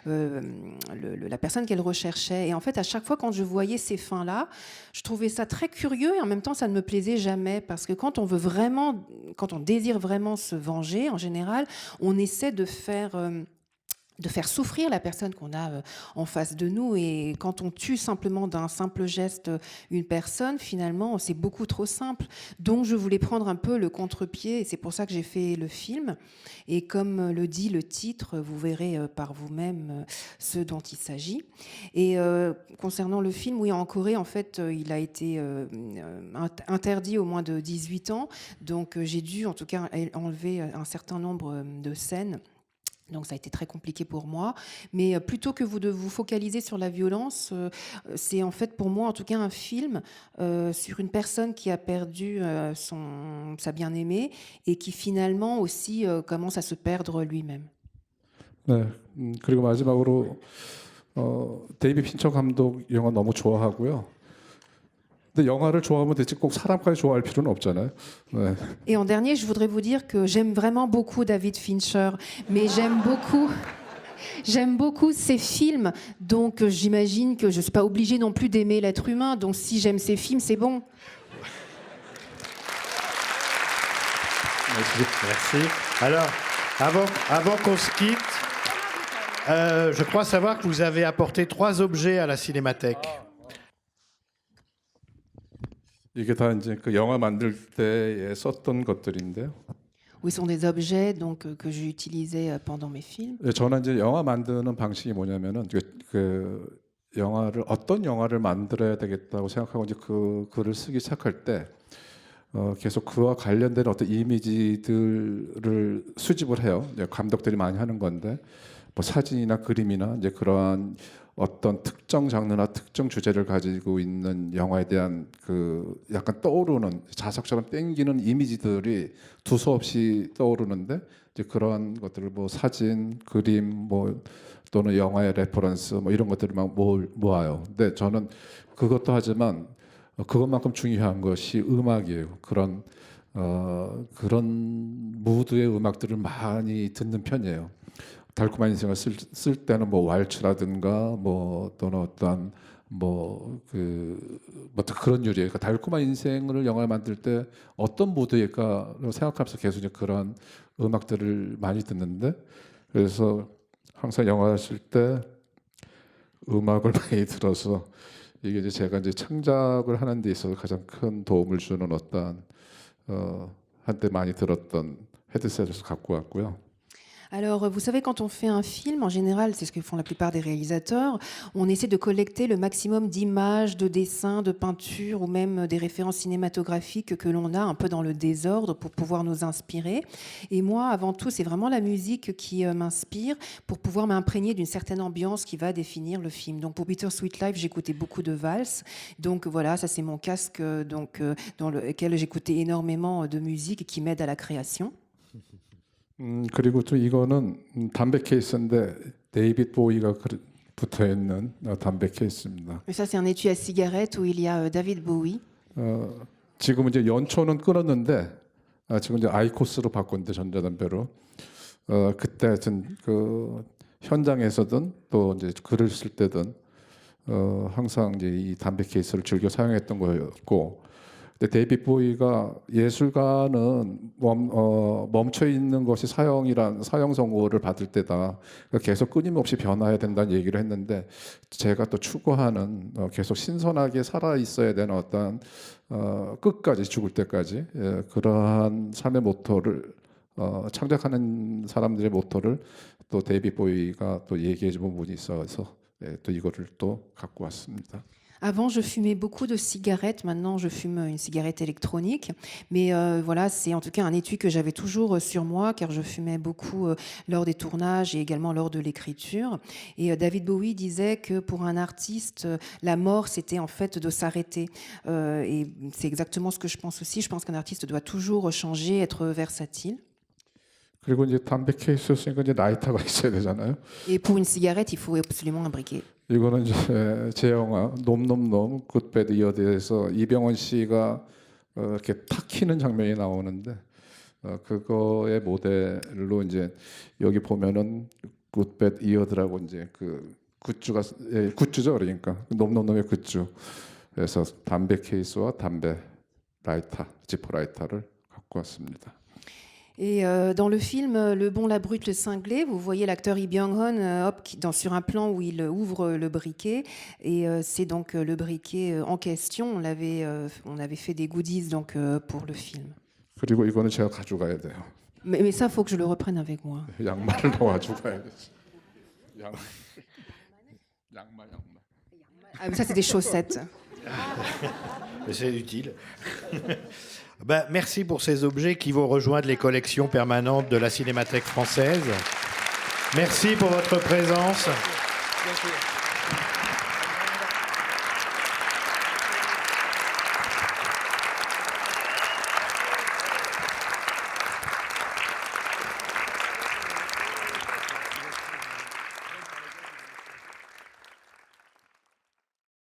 la personne qu'elle recherchait. Et en fait, à chaque fois quand je voyais ces fins-là, je trouvais ça très curieux et en même temps ça ne me plaisait jamais parce que quand on désire vraiment se venger, en général, on essaie de faire souffrir la personne qu'on a en face de nous. Et quand on tue simplement d'un simple geste une personne, finalement, c'est beaucoup trop simple. Donc, je voulais prendre un peu le contre-pied et c'est pour ça que j'ai fait le film. Et comme le dit le titre, vous verrez par vous-même ce dont il s'agit. Et concernant le film, oui, en Corée, en fait, il a été interdit au moins de 18 ans. Donc, j'ai dû, en tout cas, enlever un certain nombre de scènes. Donc ça a été très compliqué pour moi. Mais plutôt que de vous focaliser sur la violence, c'est en fait pour moi en tout cas un film sur une personne qui a perdu sa bien-aimée et qui finalement aussi commence à se perdre lui-même. 네, 그리고 마지막으로 데이비 핀처 감독 영화 너무 좋아하고요. 근데 영화를 좋아하면 대체 꼭 사람까지 좋아할 필요는 없잖아요. 네. Et en dernier, je voudrais vous dire que j'aime vraiment beaucoup David Fincher, mais j'aime beaucoup ses films, donc j'imagine que je ne suis pas obligée non plus d'aimer l'être humain, donc si j'aime ses films, c'est bon. Merci. Alors, avant qu'on se quitte, je crois savoir que vous avez apporté 3 objets à la Cinémathèque. 이게 다 이제 그 영화 만들 때에 썼던 것들인데요. Oui, ce sont des objets donc, que j'ai utilisés pendant mes films. 저는 이제 영화 만드는 방식이 뭐냐면은 그 영화를 어떤 영화를 만들어야 되겠다고 생각하고 이제 그 글을 쓰기 시작할 때 계속 그와 관련된 어떤 이미지들을 수집을 해요. 이제 감독들이 많이 하는 건데 뭐 사진이나 그림이나 이제 그러한 어떤 특정 장르나 특정 주제를 가지고 있는 영화에 대한 그 약간 떠오르는 자석처럼 땡기는 이미지들이 두서없이 떠오르는데 이제 그런 것들을 뭐 사진, 그림, 뭐 또는 영화의 레퍼런스 뭐 이런 것들을 막 모아요. 근데 저는 그것도 하지만 그것만큼 중요한 것이 음악이에요. 그런 무드의 음악들을 많이 듣는 편이에요. 달콤한 인생을 쓸 때는 뭐 왈츠라든가 뭐 또는 어떤 뭐 그런 유리. 그러니까 달콤한 인생을 영화를 만들 때 어떤 무드일까로 생각하면서 계속 이제 그런 음악들을 많이 듣는데 그래서 항상 영화를 쓸 때 음악을 많이 들어서 이게 이제 제가 이제 창작을 하는 데 있어서 가장 큰 도움을 주는 어떤 한때 많이 들었던 헤드셋을 갖고 왔고요. Alors, vous savez, quand on fait un film, en général, c'est ce que font la plupart des réalisateurs, on essaie de collecter le maximum d'images, de dessins, de peintures ou même des références cinématographiques que l'on a un peu dans le désordre pour pouvoir nous inspirer. Et moi, avant tout, c'est vraiment la musique qui m'inspire pour pouvoir m'imprégner d'une certaine ambiance qui va définir le film. Donc, pour Bittersweet Life, j'écoutais beaucoup de valses. Donc, voilà, ça, c'est mon casque dans lequel j'écoutais énormément de musique qui m'aide à la création. 그리고 또 이거는 담배 케이스인데 데이빗 보이가 붙어 있는 담배 케이스입니다. Et ça, c'est un étui à cigarette où il y a David Bowie. 지금 이제 연초는 끊었는데 지금 이제 아이코스로 바꿨는데 전자담배로 그때 하여튼 그 현장에서든 또 이제 글을 쓸 때든 항상 이제 이 담배 케이스를 즐겨 사용했던 거였고. 근데 데이빗 보이가 예술가는 멈춰 있는 것이 사형 선고를 받을 때다. 그러니까 계속 끊임없이 변화해야 된다는 얘기를 했는데 제가 또 추구하는 계속 신선하게 살아 있어야 되는 어떤 끝까지 죽을 때까지 그러한 삶의 모토를 창작하는 사람들의 모토를 또 데이빗 보이가 또 얘기해 준 부분이 있어서 또 이거를 또 갖고 왔습니다. Avant, je fumais beaucoup de cigarettes. Maintenant, je fume une cigarette électronique. Mais voilà, c'est en tout cas un étui que j'avais toujours sur moi, car je fumais beaucoup lors des tournages et également lors de l'écriture. Et David Bowie disait que pour un artiste, la mort, c'était en fait de s'arrêter. Et c'est exactement ce que je pense aussi. Je pense qu'un artiste doit toujours changer, être versatile. 그리고 이제 담배 케이스 쓰니까 이제 라이터가 있어야 되잖아요. Et pour une cigarette, il faut absolument un briquet. 이거는 이제 제 영화 놈놈놈 굿배드 이어드에서 이병헌 씨가 이렇게 탁 튀는 장면이 나오는데 그거의 모델로 이제 여기 보면은 굿배드 이어드라고 이제 그 굿즈죠 그러니까 놈놈놈의 굿즈. 그래서 담배 케이스와 담배 라이터, 지퍼 라이터를 갖고 왔습니다. Et dans le film Le Bon, la Brute, le Cinglé, vous voyez l'acteur Lee Byung-hun sur un plan où il ouvre le briquet. Et c'est donc le briquet en question. On avait fait des goodies donc, pour le film. 그리고 이거는 제가 가져가야 돼요. Mais ça, il faut que je le reprenne avec moi. 양말을 가져가야 돼. 양말. Ah, mais ça, c'est des chaussettes. C'est utile. Ben, merci pour ces objets qui vont rejoindre les collections permanentes de la Cinémathèque française. Merci pour votre présence.